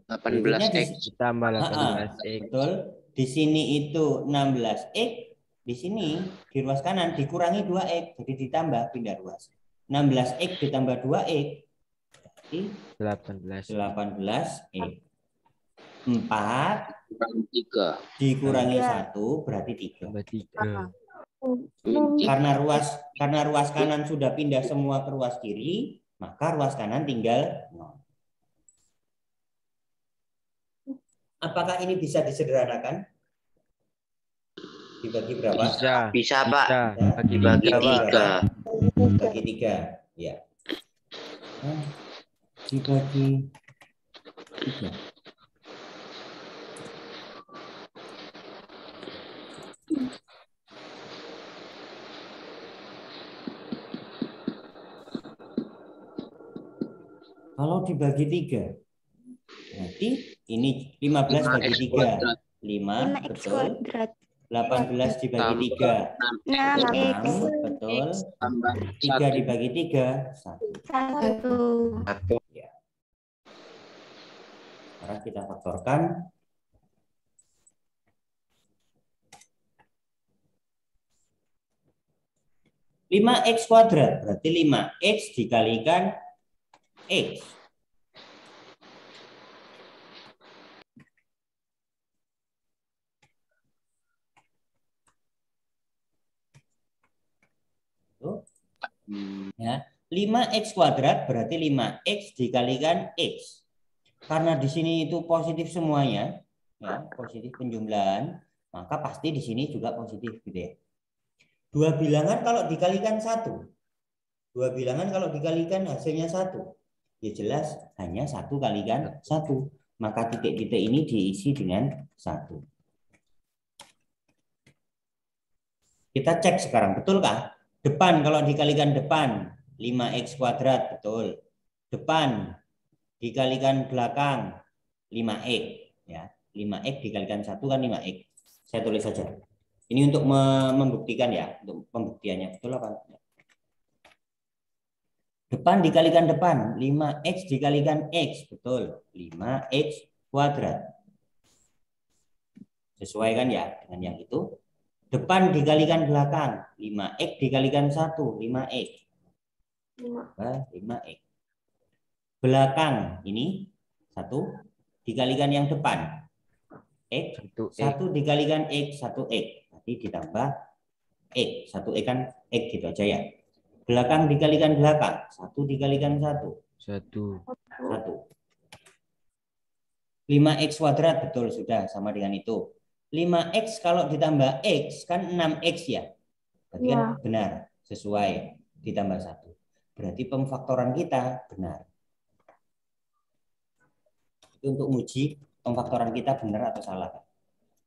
18x ditambah 18x. Betul. Di sini itu 16x. Di sini di ruas kanan dikurangi 2x. Jadi ditambah, pindah ruas. 16x ditambah 2x. 18x. 4 dikurangi 1 berarti 3. Karena ruas kanan sudah pindah semua ke ruas kiri, maka ruas kanan tinggal 0. Apakah ini bisa disederhanakan? Dibagi berapa? Bisa, Pak. Dibagi 3. Bagi 3. Ya. Dibagi 3. Kalau dibagi 3, berarti ini 15 bagi 3. 5, betul. 18 dibagi 3. 6, betul. 3 dibagi 3, 1. Ya. Sekarang kita faktorkan. 5x kuadrat berarti 5x dikalikan x. Ya, 5x kuadrat berarti 5x dikalikan x. Karena di sini itu positif semuanya, ya, positif penjumlahan, maka pasti di sini juga positif gitu ya. Dua bilangan kalau dikalikan satu, dua bilangan kalau dikalikan hasilnya satu, ya jelas hanya satu kalikan satu. Maka titik-titik ini diisi dengan satu. Kita cek sekarang, betulkah? Depan kalau dikalikan depan 5x kuadrat, betul. Depan dikalikan belakang 5x, ya. 5x dikalikan 1 kan 5x. Saya tulis saja. Ini untuk membuktikan ya, untuk pembuktiannya betul apa? Depan dikalikan depan 5x dikalikan x, betul. 5x kuadrat. Sesuai kan ya dengan yang itu? Depan dikalikan belakang 5x dikalikan 1, 5x. 5x. Belakang ini 1 dikalikan yang depan x, 1 dikalikan x, 1x. Nanti ditambah x, 1x kan x gitu aja ya. Belakang dikalikan belakang 1 dikalikan 1, 1. 5x kuadrat, betul, sudah sama dengan itu. 5x kalau ditambah x kan 6x ya. Berarti kan benar, sesuai, ditambah 1. Berarti pemfaktoran kita benar. Itu untuk uji pemfaktoran kita benar atau salah.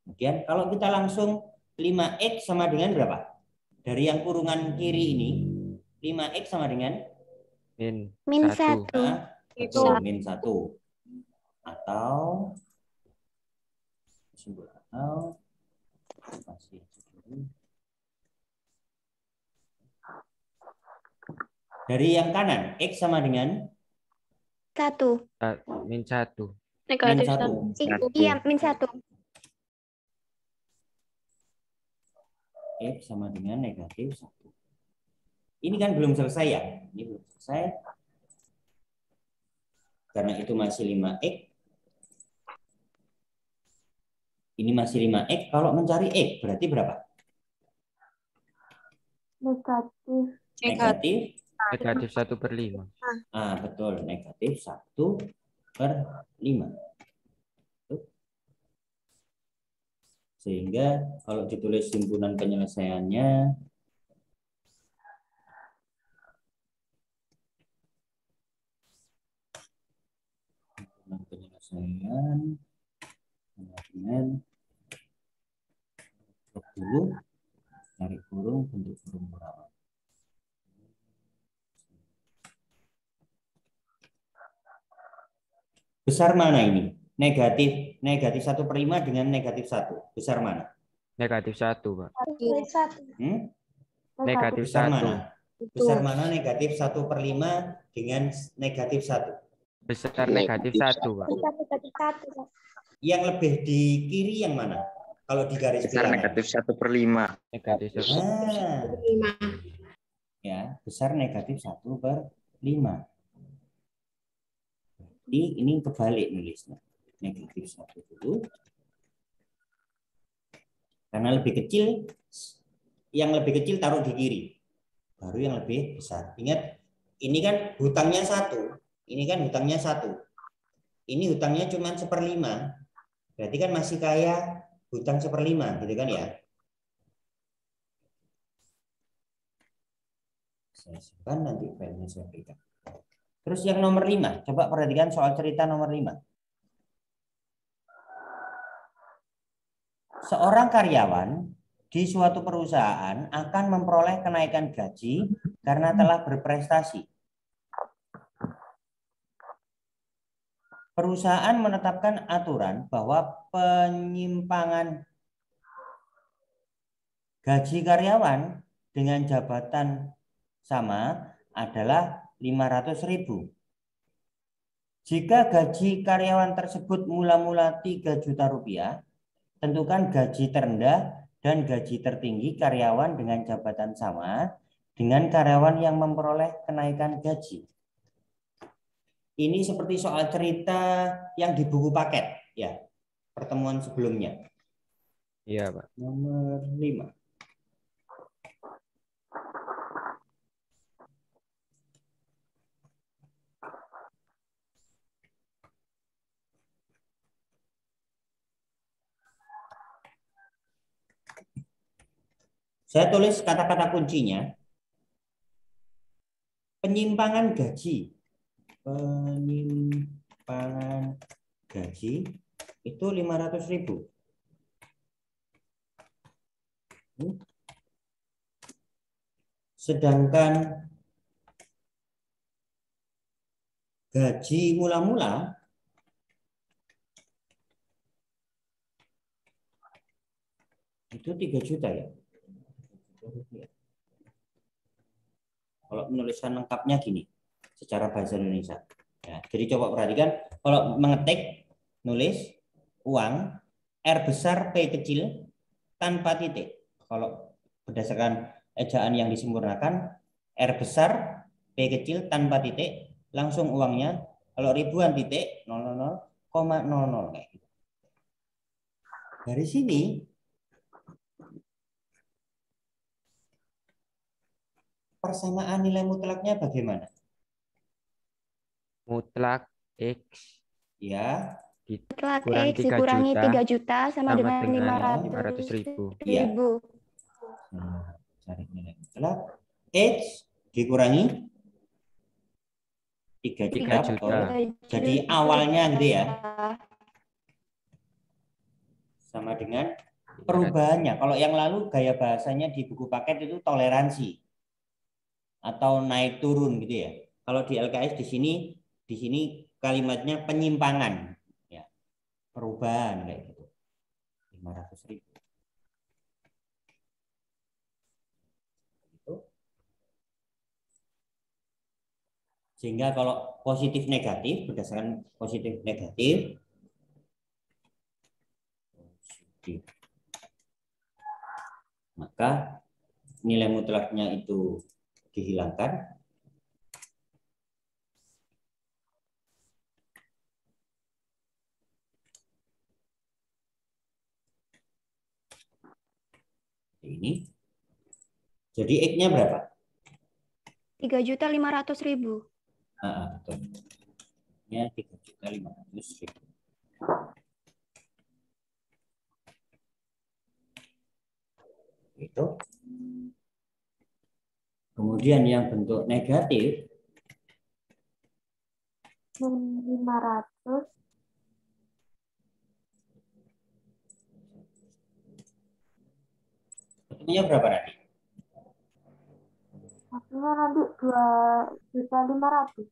Kemudian kalau kita langsung 5x sama dengan berapa? Dari yang kurungan kiri ini 5x sama dengan min 1. Betul, min 1. Atau dari yang kanan x sama dengan 1. Min 1. Negatif 1. Iya, min 1. X sama dengan negatif 1. Ini kan belum selesai ya. Ini belum selesai. Karena itu masih 5x. Ini masih 5x. Kalau mencari x berarti berapa? Negatif. Negatif 1/5. Betul. Negatif 1/5. Sehingga kalau ditulis himpunan penyelesaiannya dengan dulu tarik kurung bentuk kurung merawat. Besar mana ini? Negatif 1/5 dengan negatif 1. Besar mana? Negatif 1, Pak. Negatif Besar 1. mana? Besar mana negatif 1/5 dengan negatif 1? Besar negatif 1, Pak. Yang lebih di kiri yang mana? Kalau di garis besar bilangan. negatif 1/5. Negatif 1/5. Ya, besar negatif 1/5. Ini kebalik nulisnya. Negatif 1 dulu. Karena lebih kecil, yang lebih kecil taruh di kiri. Baru yang lebih besar. Ingat, ini kan hutangnya 1. Ini kan hutangnya 1. Ini hutangnya cuma 1/5. Berarti kan masih kaya hutang 1/5, gitu kan ya? Saya simpan, nanti filenya saya berikan. Terus yang nomor 5, coba perhatikan soal cerita nomor 5. Seorang karyawan di suatu perusahaan akan memperoleh kenaikan gaji karena telah berprestasi. Perusahaan menetapkan aturan bahwa penyimpangan gaji karyawan dengan jabatan sama adalah 500.000. Jika gaji karyawan tersebut mula-mula 3 juta rupiah, tentukan gaji terendah dan gaji tertinggi karyawan dengan jabatan sama dengan karyawan yang memperoleh kenaikan gaji. Ini seperti soal cerita yang di buku paket, ya, pertemuan sebelumnya. Iya, Pak. Nomor 5. Saya tulis kata-kata kuncinya. Penyimpangan gaji. Penyimpangan gaji itu 500.000. Sedangkan gaji mula-mula itu 3 juta ya. Kalau menuliskan lengkapnya gini, secara bahasa Indonesia. Ya, jadi coba perhatikan, kalau mengetik, nulis uang R besar P kecil tanpa titik. Kalau berdasarkan ejaan yang disempurnakan, R besar P kecil tanpa titik, langsung uangnya. Kalau ribuan titik 000,00 kayak gitu. Dari sini persamaan nilai mutlaknya bagaimana? Mutlak X Ya. Mutlak X dikurangi 3 juta sama dengan 500.000. Ya. Cari nilai mutlak X dikurangi 3 juta. Jadi awalnya gitu ya. Sama dengan perubahannya. Kalau yang lalu gaya bahasanya di buku paket itu toleransi atau naik turun gitu ya. Kalau di LKS di sini kalimatnya penyimpangan ya. Perubahan kayak gitu. 500.000. Gitu. Sehingga kalau positif negatif berdasarkan positif negatif maka nilai mutlaknya itu dihilangkan. Ini. Jadi X-nya berapa? 3.500.000. Betul. Nya 3.500.000. Itu. Kemudian yang bentuk negatif 500. Bentuknya berapa nanti? Maksudnya nanti 2.500.000.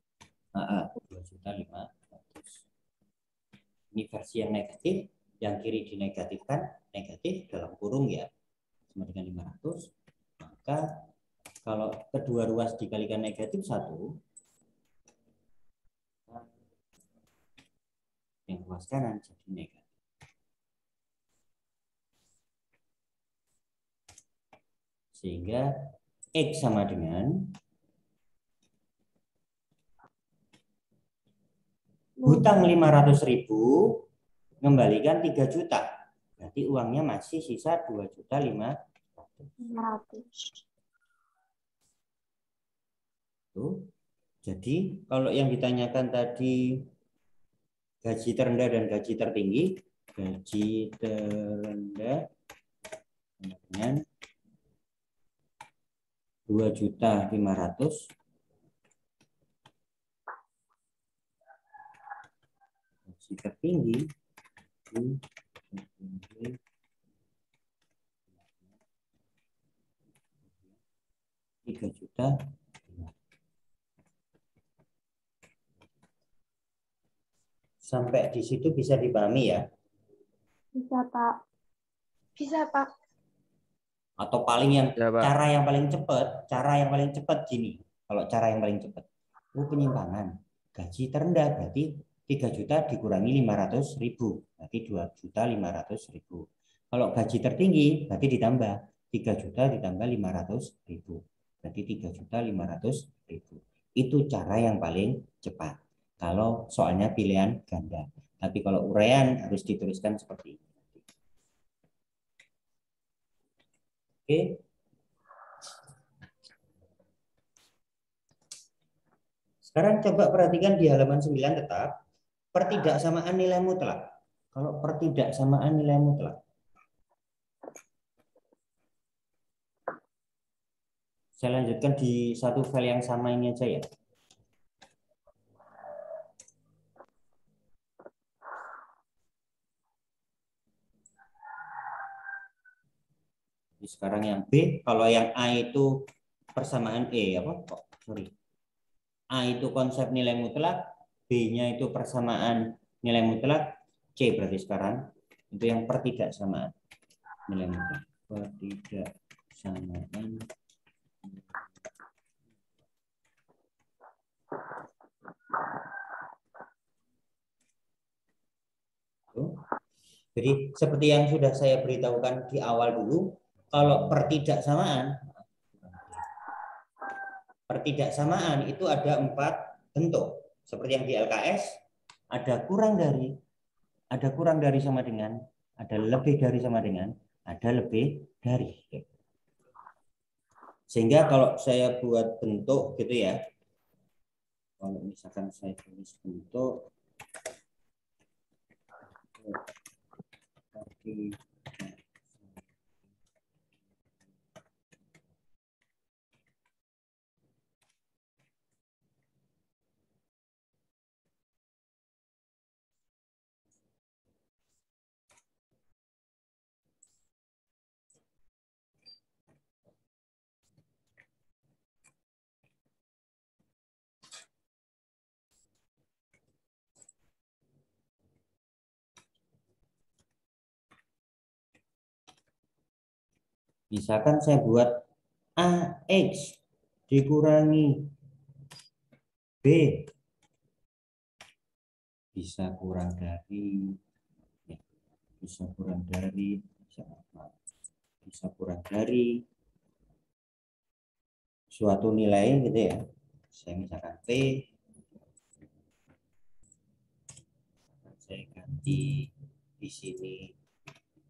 2.500.000. Ini versi yang negatif, yang kiri dinegatifkan, negatif dalam kurung ya, sama dengan 500. Maka kalau kedua ruas dikalikan negatif 1, yang ruas kanan jadi negatif. Sehingga X sama dengan hutang 500.000 mengembalikan 3 juta. Berarti uangnya masih sisa 2.500.000. Jadi kalau yang ditanyakan tadi gaji terendah dan gaji tertinggi, gaji terendah dengan 2.500.000. Gaji tertinggi 3 juta. Sampai di situ bisa dipahami ya? Bisa, Pak. Bisa, Pak. Atau paling yang cara yang paling cepat gini. Kalau cara yang paling cepat, penyimpangan gaji terendah berarti 3 juta dikurangi 500.000, berarti 2.500.000. Kalau gaji tertinggi berarti ditambah 3 juta ditambah 500.000, berarti 3.500.000. Itu cara yang paling cepat. Kalau soalnya pilihan ganda. Tapi kalau uraian harus dituliskan seperti ini. Oke. Sekarang coba perhatikan di halaman 9 tetap pertidaksamaan nilai mutlak. Kalau pertidaksamaan nilai mutlak. Saya lanjutkan di satu file yang sama ini aja ya. Jadi sekarang yang B, kalau yang A itu persamaan A itu konsep nilai mutlak, B-nya itu persamaan nilai mutlak, C berarti sekarang itu yang pertidaksamaan nilai mutlak. Pertidaksamaan. Jadi seperti yang sudah saya beritahukan di awal dulu, kalau pertidaksamaan itu ada 4 bentuk. Seperti yang di LKS, ada kurang dari sama dengan, ada lebih dari sama dengan, ada lebih dari. Sehingga kalau saya buat bentuk gitu ya, kalau misalkan saya tulis bentuk misalkan saya buat AX dikurangi B bisa kurang dari suatu nilai gitu ya. Saya misalkan P, saya ganti di sini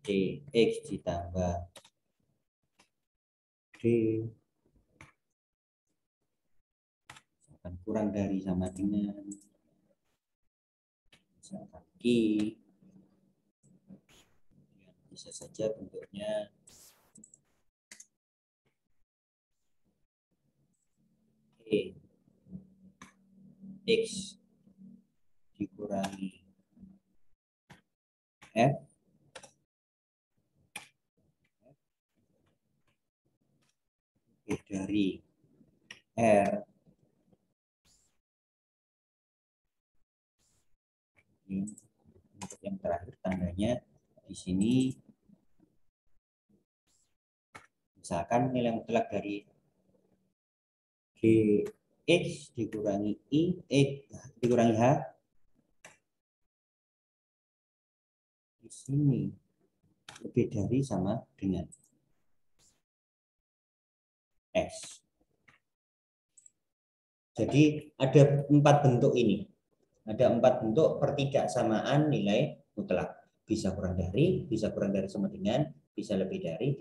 DX ditambah D akan kurang dari sama dengan misalkan Q, bisa saja bentuknya E X dikurangi F dari R untuk yang terakhir tandanya di sini misalkan nilai mutlak dari DX dikurangi I X dikurangi H di sini lebih dari sama dengan S. Jadi ada 4 bentuk ini. Ada 4 bentuk pertidaksamaan nilai mutlak. Bisa kurang dari sama dengan, bisa lebih dari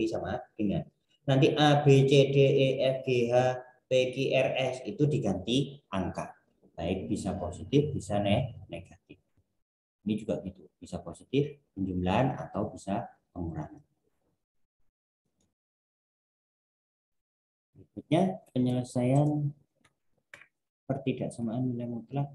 sama dengan. Nanti A, B, C, D, E, F, G, H, P, Q, R, S itu diganti angka. Baik bisa positif, bisa negatif. Ini juga gitu, bisa positif penjumlahan atau bisa pengurangan. Berikutnya penyelesaian pertidaksamaan nilai mutlak.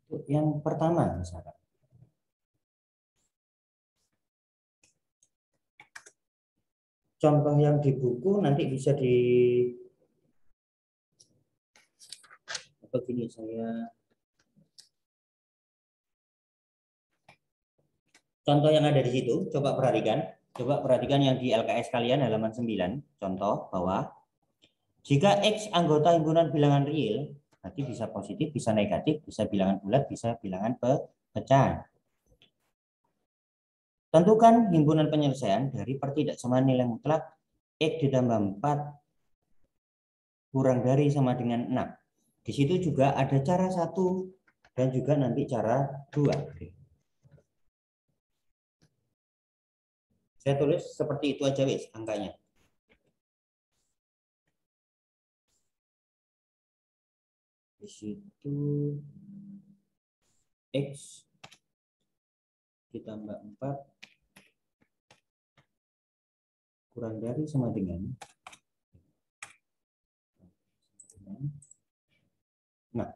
Untuk yang pertama misalkan. Contoh yang di buku nanti bisa di atau gini saya contoh yang ada di situ coba perhatikan yang di LKS kalian halaman 9 contoh bahwa jika X anggota himpunan bilangan real berarti bisa positif, bisa negatif, bisa bilangan bulat, bisa bilangan pecahan. Tentukan himpunan penyelesaian dari pertidaksamaan nilai mutlak X ditambah 4 kurang dari sama dengan 6. Di situ juga ada cara 1 dan juga nanti cara 2. Saya tulis seperti itu aja wis angkanya. Di situ X ditambah 4 kurang dari sama dengan. Nah,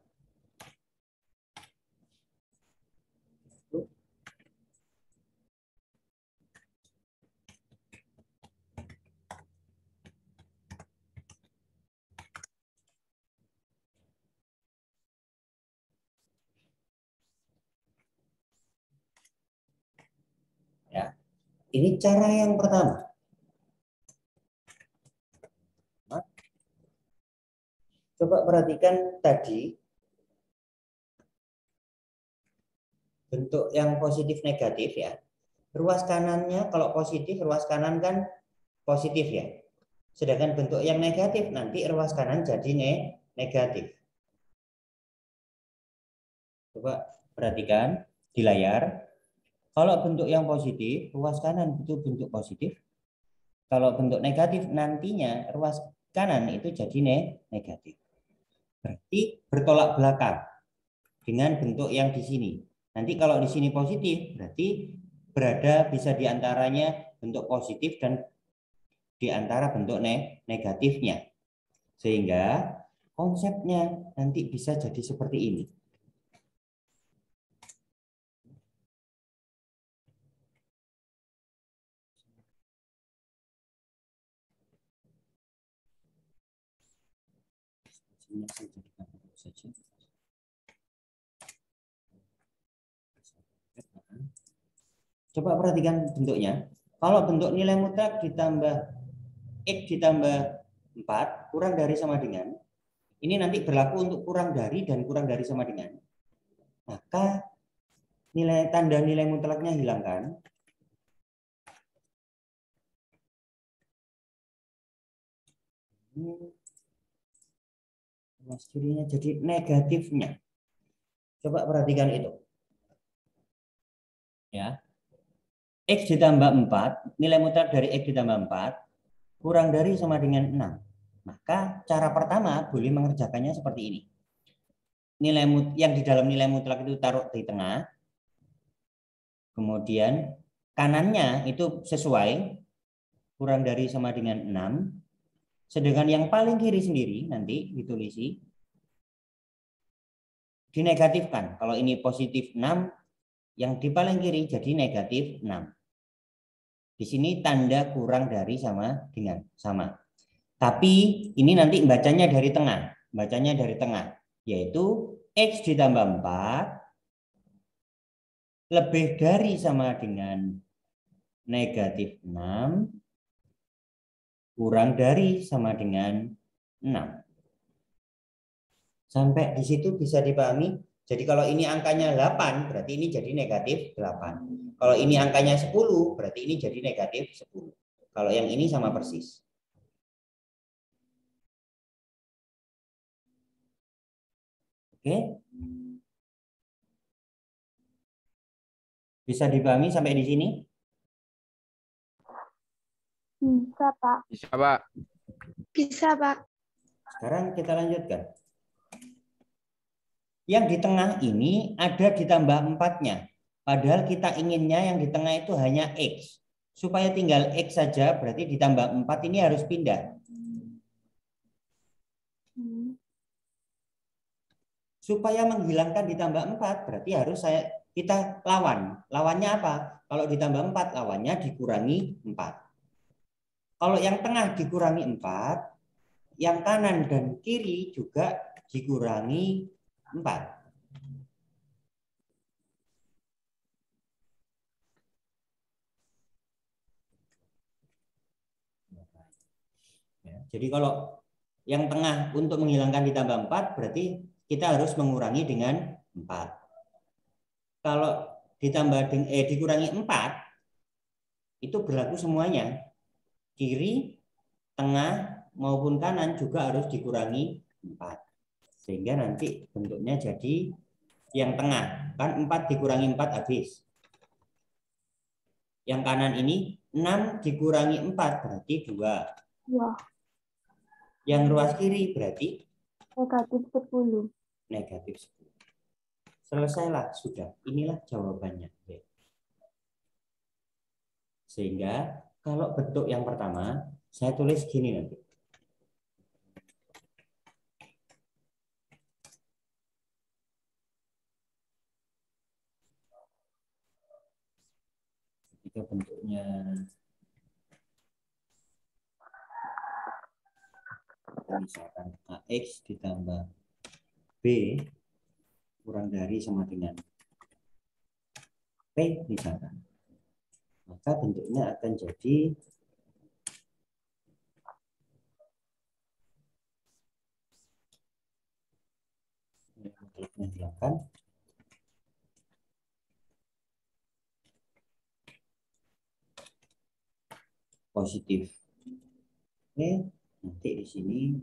ya, ini cara yang pertama. Nah, coba perhatikan tadi bentuk yang positif negatif ya. Ruas kanannya kalau positif, ruas kanan kan positif ya. Sedangkan bentuk yang negatif nanti ruas kanan jadi negatif. Coba perhatikan di layar. Kalau bentuk yang positif, ruas kanan itu bentuk positif. Kalau bentuk negatif nantinya ruas kanan itu jadi negatif. Berarti bertolak belakang dengan bentuk yang di sini. Nanti kalau di sini positif, berarti berada bisa di antaranya bentuk positif dan di antara bentuk negatifnya. Sehingga konsepnya nanti bisa jadi seperti ini. Coba perhatikan bentuknya. Kalau bentuk nilai mutlak ditambah X ditambah 4 kurang dari sama dengan, ini nanti berlaku untuk kurang dari dan kurang dari sama dengan. Maka tanda nilai mutlaknya hilangkan. Mas kirinya jadi negatifnya. Coba perhatikan itu. Ya. X ditambah 4, nilai mutlak dari X ditambah 4 kurang dari sama dengan 6. Maka cara pertama boleh mengerjakannya seperti ini. Nilai yang di dalam nilai mutlak itu taruh di tengah. Kemudian kanannya itu sesuai kurang dari sama dengan 6. Sedangkan yang paling kiri sendiri nanti ditulisi dinegatifkan. Kalau ini positif 6, yang di paling kiri jadi negatif 6. Di sini tanda kurang dari sama dengan sama. Tapi ini nanti bacanya dari tengah. Bacanya dari tengah. Yaitu X ditambah 4 lebih dari sama dengan negatif 6 kurang dari sama dengan 6. Sampai di situ bisa dipahami. Jadi kalau ini angkanya 8, berarti ini jadi negatif 8. Kalau ini angkanya 10, berarti ini jadi negatif 10. Kalau yang ini sama persis. Oke. Bisa dipahami sampai di sini? Bisa, Pak. Bisa, Pak. Bisa, Pak. Sekarang kita lanjutkan. Yang di tengah ini ada ditambah 4-nya. Padahal kita inginnya yang di tengah itu hanya X. Supaya tinggal X saja, berarti ditambah 4 ini harus pindah. Supaya menghilangkan ditambah 4, berarti harus kita lawan. Lawannya apa? Kalau ditambah 4, lawannya dikurangi 4. Kalau yang tengah dikurangi 4, yang kanan dan kiri juga dikurangi 4. Ya, jadi kalau yang tengah untuk menghilangkan ditambah 4, berarti kita harus mengurangi dengan 4. Kalau dikurangi 4, itu berlaku semuanya. Kiri, tengah, maupun kanan juga harus dikurangi 4. Sehingga nanti bentuknya jadi yang tengah. Kan 4 dikurangi 4 habis. Yang kanan ini 6 dikurangi 4 berarti 2. Ya. Yang ruas kiri berarti Negatif 10. negatif 10. Selesailah, sudah. Inilah jawabannya. Sehingga kalau bentuk yang pertama, saya tulis gini nanti. Jika bentuknya misalkan AX ditambah B kurang dari sama dengan P misalkan, maka bentuknya akan jadi hilangkan positif. Oke, nanti di sini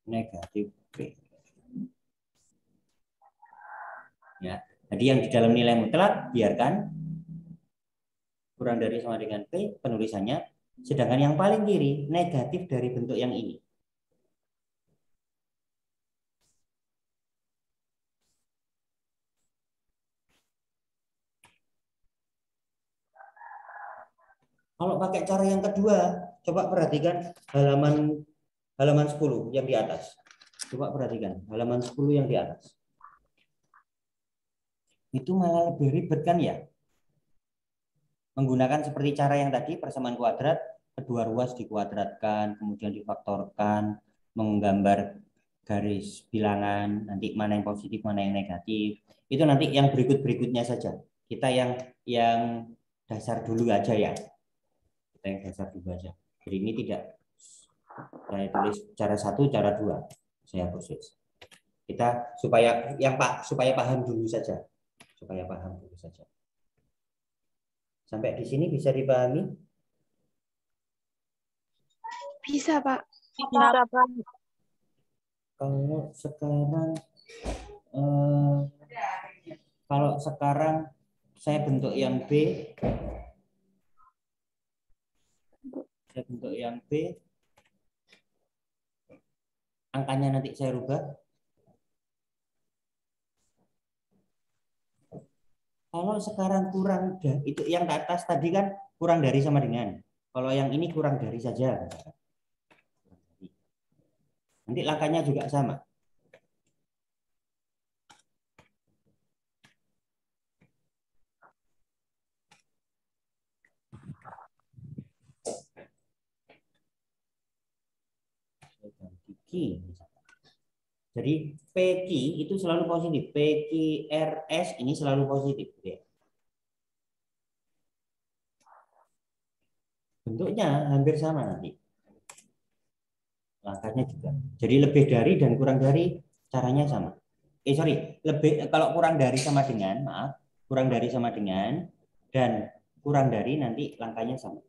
negatif P. Ya, tadi yang di dalam nilai mutlak biarkan kurang dari sama dengan P penulisannya, sedangkan yang paling kiri negatif dari bentuk yang ini. Kalau pakai cara yang kedua, coba perhatikan halaman 10 yang di atas. Coba perhatikan halaman 10 yang di atas. Itu malah lebih ribet kan ya? Menggunakan seperti cara yang tadi, persamaan kuadrat, kedua ruas dikuadratkan, kemudian difaktorkan, menggambar garis bilangan, nanti mana yang positif, mana yang negatif. Itu nanti yang berikut-berikutnya saja. Kita yang dasar dulu aja ya. Kita yang dasar dulu aja. Jadi ini tidak saya tulis cara 1, cara 2. Saya khusus. Kita supaya paham dulu saja. Supaya paham dulu saja. Sampai di sini bisa dipahami? Bisa, Pak. Bisa, Pak. Kalau sekarang saya bentuk yang B, angkanya nanti saya rubah. Kalau sekarang kurang, itu yang ke atas tadi kan kurang dari sama dengan. Kalau yang ini kurang dari saja. Nanti langkahnya juga sama. Jadi PQ itu selalu positif. PQRS ini selalu positif. Bentuknya hampir sama nanti. Langkahnya juga. Jadi lebih dari dan kurang dari caranya sama. Kalau kurang dari sama dengan, kurang dari sama dengan dan kurang dari nanti langkahnya sama.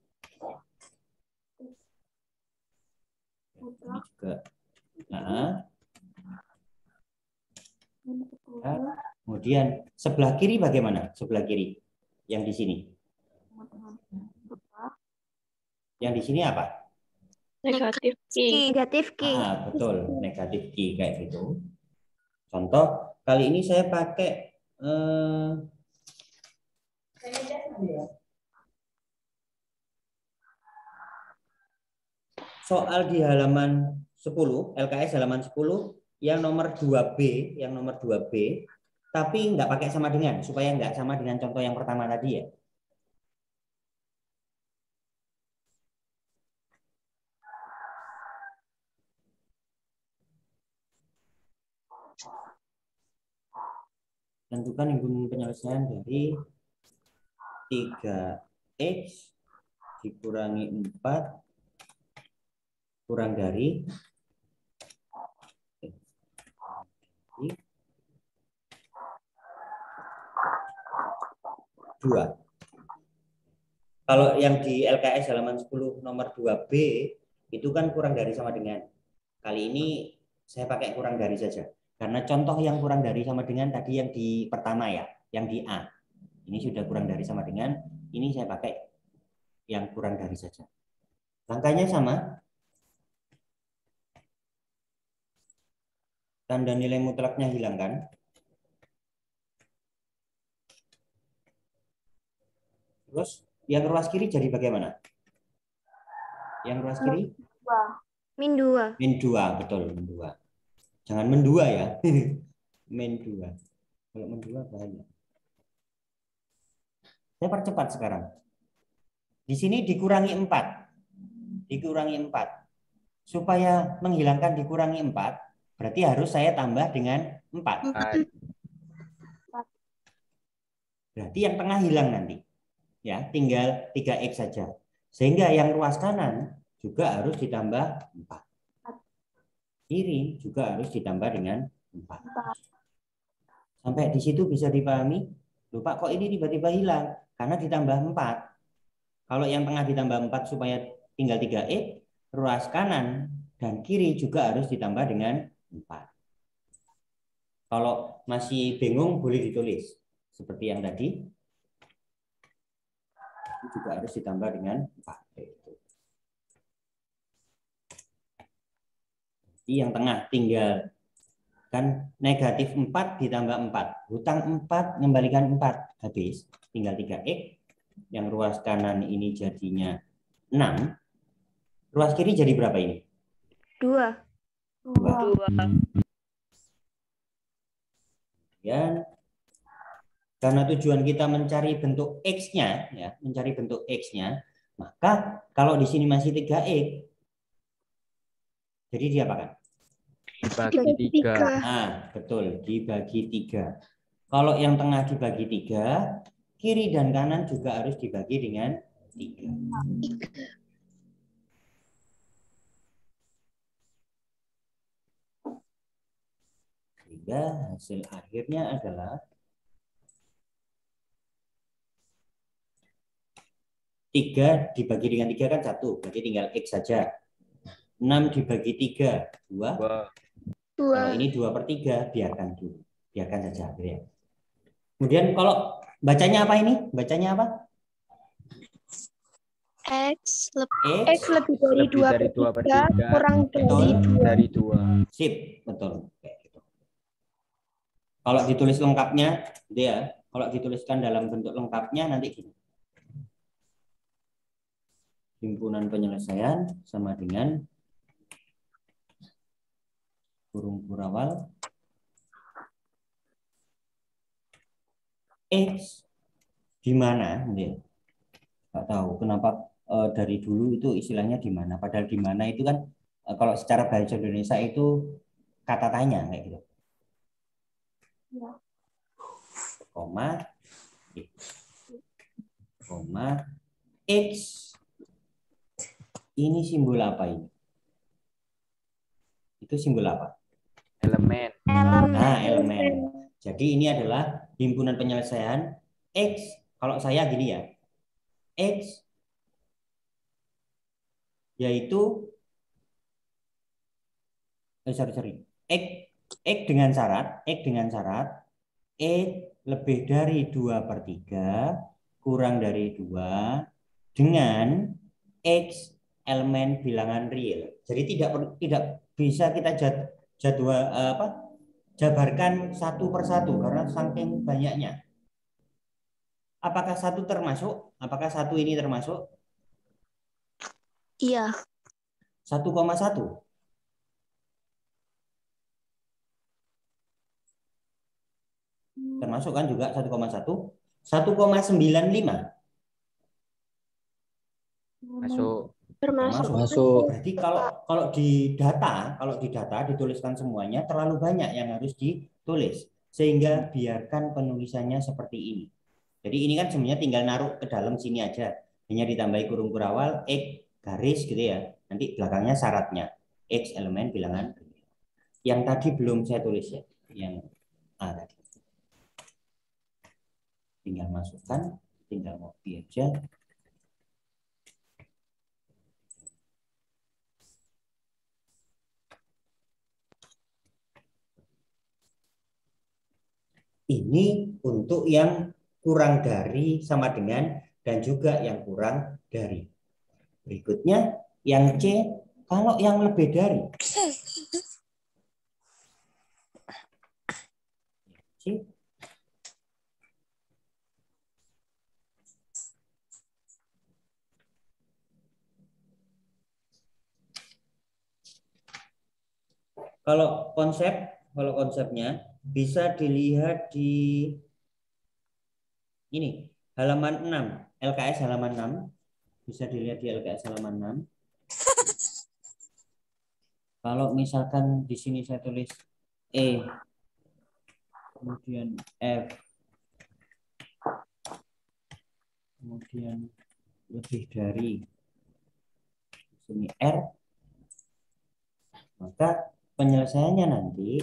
Ini juga. Kemudian sebelah kiri bagaimana? Sebelah kiri yang di sini. Yang di sini apa? Negatif Q. Negatif Q. Betul, negatif Q kayak gitu. Contoh kali ini saya pakai soal di halaman 10, LKS halaman 10 yang nomor 2B, tapi nggak pakai sama dengan, supaya nggak sama dengan contoh yang pertama tadi ya. Tentukan input penyelesaian dari 3X dikurangi 4 kurang dari 2. Kalau yang di LKS halaman 10 nomor 2B itu kan kurang dari sama dengan. Kali ini saya pakai kurang dari saja. Karena contoh yang kurang dari sama dengan tadi yang di pertama ya, yang di A. Ini sudah kurang dari sama dengan, ini saya pakai yang kurang dari saja. Langkahnya sama. Tanda nilai mutlaknya hilangkan. Terus yang ruas kiri jadi bagaimana? Yang ruas kiri? Min 2. Min 2, betul, min 2. Jangan mendua ya. Min 2. Kalau mendua bahaya. Saya percepat sekarang. Di sini dikurangi 4. Dikurangi 4. Supaya menghilangkan dikurangi 4, berarti harus saya tambah dengan 4. Berarti yang tengah hilang nanti. Ya, tinggal 3X saja. Sehingga yang ruas kanan juga harus ditambah 4. Kiri juga harus ditambah dengan 4. Sampai di situ bisa dipahami? Lupa kok ini tiba-tiba hilang karena ditambah 4. Kalau yang tengah ditambah 4 supaya tinggal 3X, ruas kanan dan kiri juga harus ditambah dengan 4. Kalau masih bingung boleh ditulis seperti yang tadi. Itu juga harus ditambah dengan 4. Jadi yang tengah tinggal kan negatif 4 ditambah 4. Hutang 4 mengembalikan 4. Habis. Tinggal 3X. Yang ruas kanan ini jadinya 6. Ruas kiri jadi berapa ini? 2. Ya. Karena tujuan kita mencari bentuk X-nya, ya, mencari bentuk X-nya, maka kalau di sini masih 3X, jadi diapakan? Dibagi 3. Nah, betul, dibagi 3. Kalau yang tengah dibagi 3, kiri dan kanan juga harus dibagi dengan 3. Sehingga hasil akhirnya adalah 3 dibagi dengan 3 kan 1, berarti tinggal X saja. 6 dibagi 3, 2. Kalau ini 2/3, biarkan dulu. Biarkan saja. Ya. Kemudian kalau bacanya apa ini? Bacanya apa? X lebih dari 2/3 kurang dari 2. Sip, betul. Gitu. Kalau ditulis lengkapnya, gitu ya. Kalau dituliskan dalam bentuk lengkapnya nanti gini. Himpunan penyelesaian sama dengan kurung kurawal X di mana? Nggak tahu kenapa dari dulu itu istilahnya di mana. Padahal di mana itu kan kalau secara bahasa Indonesia itu kata tanya kayak gitu. Koma X. Koma X. Ini simbol apa ini? Itu simbol apa? Elemen. Nah, elemen. Jadi ini adalah himpunan penyelesaian X. Kalau saya gini ya. X yaitu X dengan syarat X lebih dari 2/3 kurang dari 2 dengan X elemen bilangan real. Jadi tidak bisa kita jabarkan satu persatu karena saking banyaknya. Apakah satu termasuk? Apakah satu ini termasuk? Iya. 1,1. Termasuk kan juga 1,1. 1,95. Masuk. Masuk. Berarti kalau di data dituliskan semuanya terlalu banyak yang harus ditulis sehingga biarkan penulisannya seperti ini. Jadi ini kan sebenarnya tinggal naruh ke dalam sini aja. Hanya ditambahi kurung kurawal X garis gitu ya. Nanti belakangnya syaratnya X elemen bilangan. Yang tadi belum saya tulis ya. Yang A tadi. Tinggal masukkan, tinggal copy aja. Ini untuk yang kurang dari sama dengan dan juga yang kurang dari. Berikutnya yang C, kalau yang lebih dari. C. Kalau konsepnya bisa dilihat di ini halaman 6, LKS halaman 6. Bisa dilihat di LKS halaman 6. Kalau misalkan di sini saya tulis E, kemudian F, kemudian lebih dari sini R, maka penyelesaiannya nanti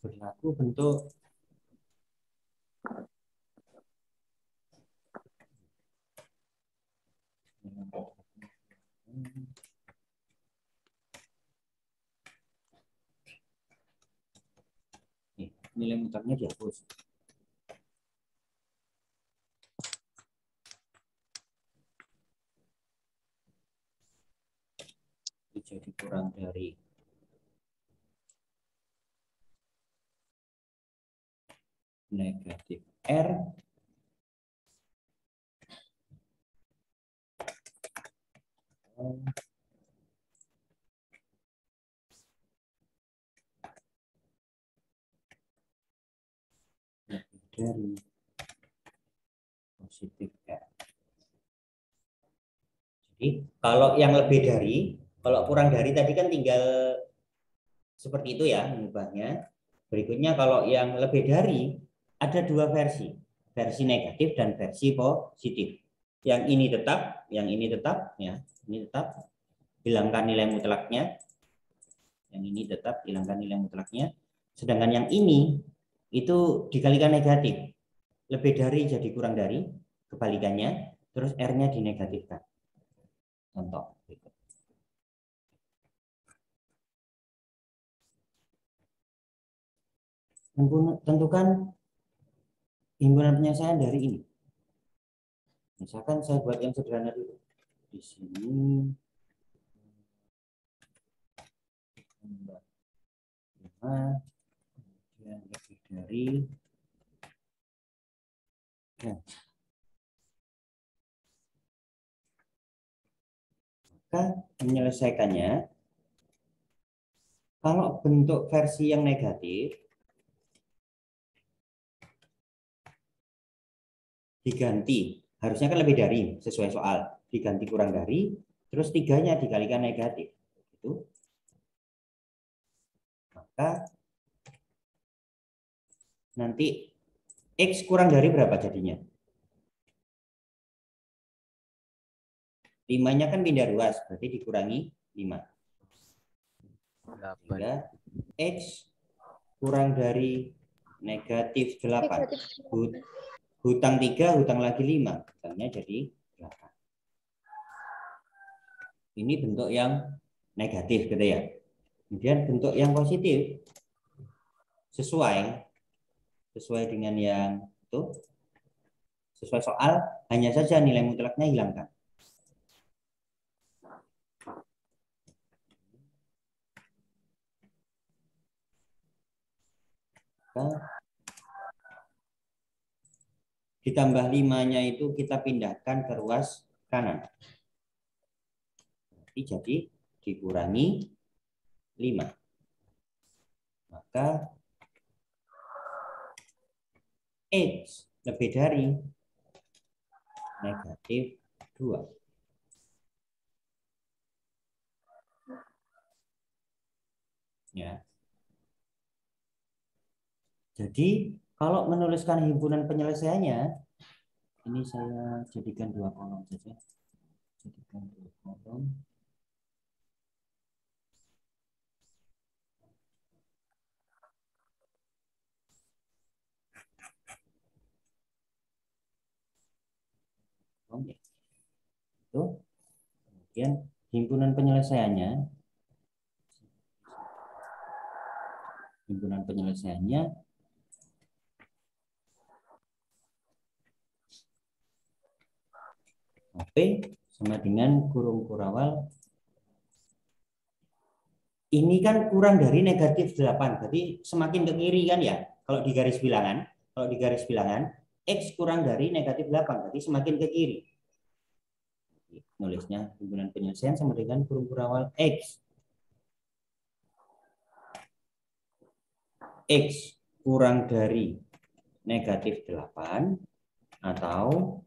berlaku bentuk nilai mutlaknya dihapus. Jadi kurang dari negatif R dari positif R. Jadi kalau yang lebih dari, kalau kurang dari tadi kan tinggal seperti itu ya mengubahnya. Berikutnya kalau yang lebih dari ada dua versi negatif dan versi positif. Yang ini tetap ya, ini tetap hilangkan nilai mutlaknya. Yang ini tetap hilangkan nilai mutlaknya. Sedangkan yang ini itu dikalikan negatif. Lebih dari jadi kurang dari, kebalikannya, terus R-nya dinegatifkan. Contoh. Tentukan himpunan penyelesaian dari ini. Misalkan saya buat yang sederhana dulu. Di sini 5, kemudian lebih dari ya. Maka menyelesaikannya, kalau bentuk versi yang negatif diganti, harusnya kan lebih dari sesuai soal, diganti kurang dari, terus 3-nya dikalikan negatif. Itu. Maka nanti X kurang dari berapa jadinya? 5-nya kan pindah ruas, berarti dikurangi 5. Sehingga X kurang dari negatif 8. Hutang 3, hutang lagi 5. Hutangnya jadi 8. Ini bentuk yang negatif gitu ya. Kemudian bentuk yang positif sesuai dengan yang itu, sesuai soal, hanya saja nilai mutlaknya hilangkan. Ditambah 5-nya itu kita pindahkan ke ruas kanan. Jadi dikurangi 5. Maka X lebih dari negatif 2. Ya. Jadi kalau menuliskan himpunan penyelesaiannya, ini saya jadikan 2 kolom saja. Jadikan 2 kolom. Itu. Kemudian himpunan penyelesaiannya Himpunan penyelesaiannya P sama dengan kurung kurawal. Ini kan kurang dari negatif 8. Berarti semakin ke kiri kan ya. Kalau di garis bilangan. Kalau di garis bilangan. X kurang dari negatif 8. Berarti semakin ke kiri. Nulisnya himpunan penyelesaian sama dengan kurung kurawal X. X kurang dari negatif 8 atau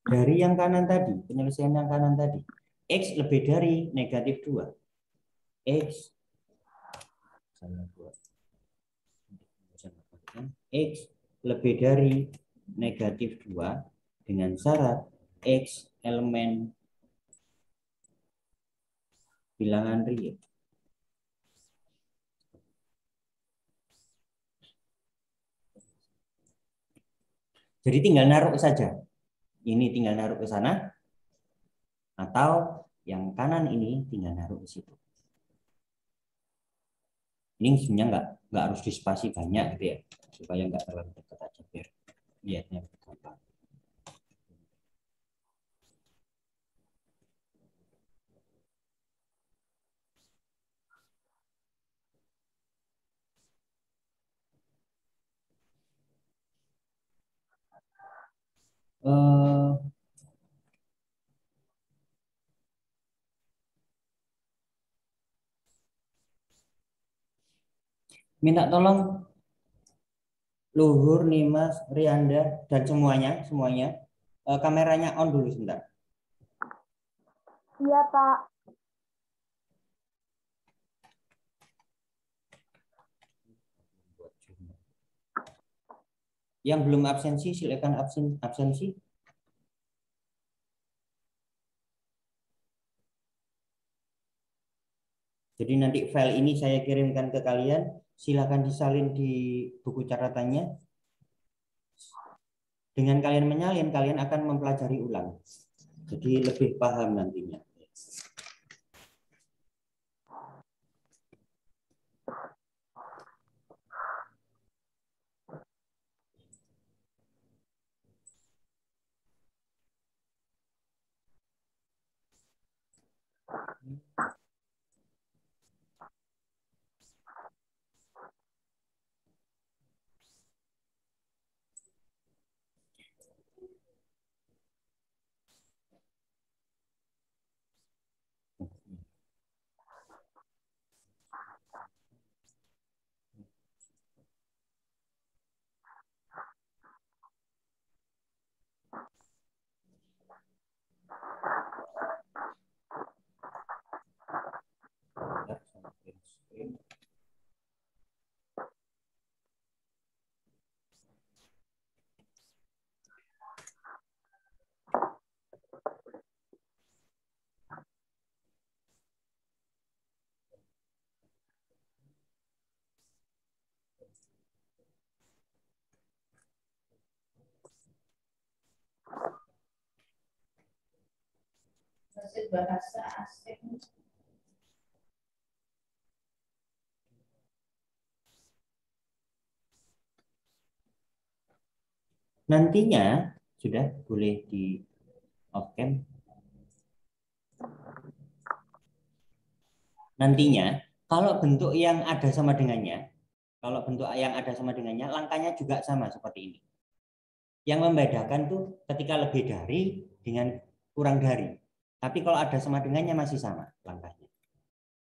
dari yang kanan tadi, penyelesaian yang kanan tadi. X lebih dari negatif 2. X X lebih dari negatif 2 dengan syarat X elemen bilangan real. Jadi tinggal naruh saja. Ini tinggal naruh ke sana. Atau yang kanan ini tinggal naruh ke situ. Ini sebenarnya nggak harus dispasi banyak gitu ya. Supaya nggak terlalu dekat aja biar lihatnya gampang. Minta tolong Luhur, Nimas, Rianda dan semuanya kameranya on dulu sebentar. Iya, Pak. Yang belum absensi silakan absensi. Jadi nanti file ini saya kirimkan ke kalian, silakan disalin di buku catatannya. Dengan kalian menyalin, kalian akan mempelajari ulang. Jadi lebih paham nantinya. Bahasa asing. Nantinya sudah boleh di off cam. Nantinya kalau bentuk yang ada sama dengannya, langkahnya juga sama seperti ini. Yang membedakan tuh ketika lebih dari dengan kurang dari. Tapi kalau ada sama dengannya masih sama langkahnya.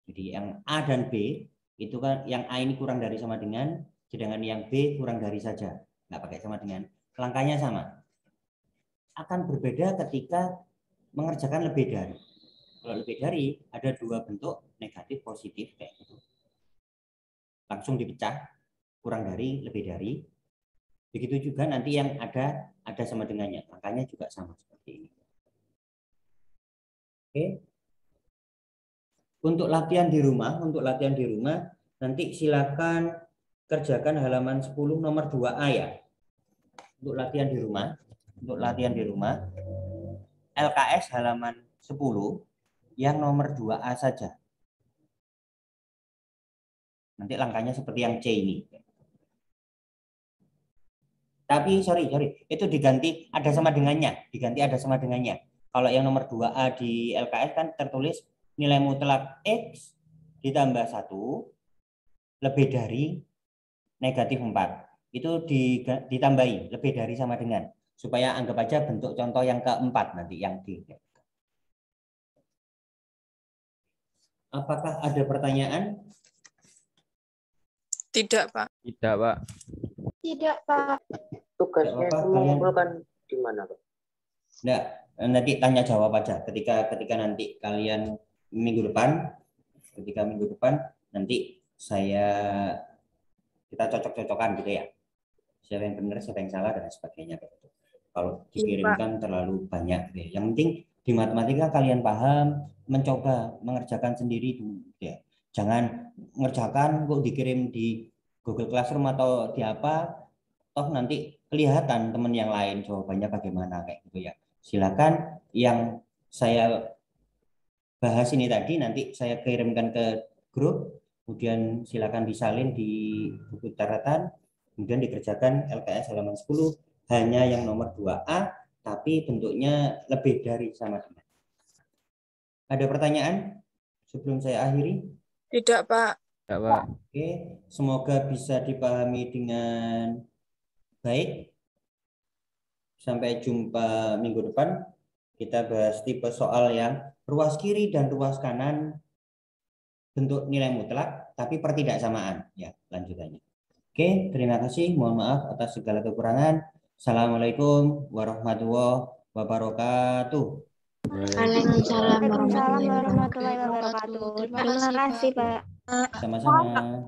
Jadi yang A dan B itu kan yang A ini kurang dari sama dengan, sedangkan yang B kurang dari saja, nggak pakai sama dengan. Langkahnya sama. Akan berbeda ketika mengerjakan lebih dari. Kalau lebih dari ada dua bentuk negatif positif kayak gitu. Langsung dipecah, kurang dari, lebih dari. Begitu juga nanti yang ada sama dengannya, langkahnya juga sama seperti ini. Oke. Untuk latihan di rumah nanti silakan kerjakan halaman 10 nomor 2A ya. Untuk latihan di rumah. Untuk latihan di rumah. LKS halaman 10 yang nomor 2A saja. Nanti langkahnya seperti yang C ini. Tapi sorry, itu diganti ada sama dengannya. Kalau yang nomor 2A di LKS kan tertulis nilai mutlak X ditambah 1 lebih dari negatif 4. Itu ditambahi lebih dari sama dengan. Supaya anggap aja bentuk contoh yang keempat nanti yang D. Apakah ada pertanyaan? Tidak, Pak. Tidak, Pak. Tidak, Pak. Tugasnya itu mengumpulkan di mana, Pak? Nah, nanti tanya jawab aja ketika nanti kalian minggu depan nanti kita cocok-cocokan gitu ya. Siapa yang benar, siapa yang salah dan sebagainya gitu. Kalau dikirimkan terlalu banyak gitu ya. Yang penting di matematika kalian paham, mencoba mengerjakan sendiri dulu gitu ya. Jangan mengerjakan kok dikirim di Google Classroom atau di apa, toh nanti kelihatan teman yang lain jawabannya bagaimana kayak gitu ya. Silakan yang saya bahas ini tadi nanti saya kirimkan ke grup, kemudian silakan disalin di buku catatan, kemudian dikerjakan LKS halaman 10 hanya yang nomor 2A tapi bentuknya lebih dari sama dengan. Ada pertanyaan sebelum saya akhiri? Tidak, Pak. Tidak, Pak. Oke, semoga bisa dipahami dengan baik. Sampai jumpa minggu depan. Kita bahas tipe soal yang ruas kiri dan ruas kanan bentuk nilai mutlak tapi pertidaksamaan ya lanjutannya. Oke, terima kasih. Mohon maaf atas segala kekurangan. Assalamualaikum warahmatullahi wabarakatuh. Waalaikumsalam warahmatullahi wabarakatuh. Terima kasih, Pak. Sama-sama.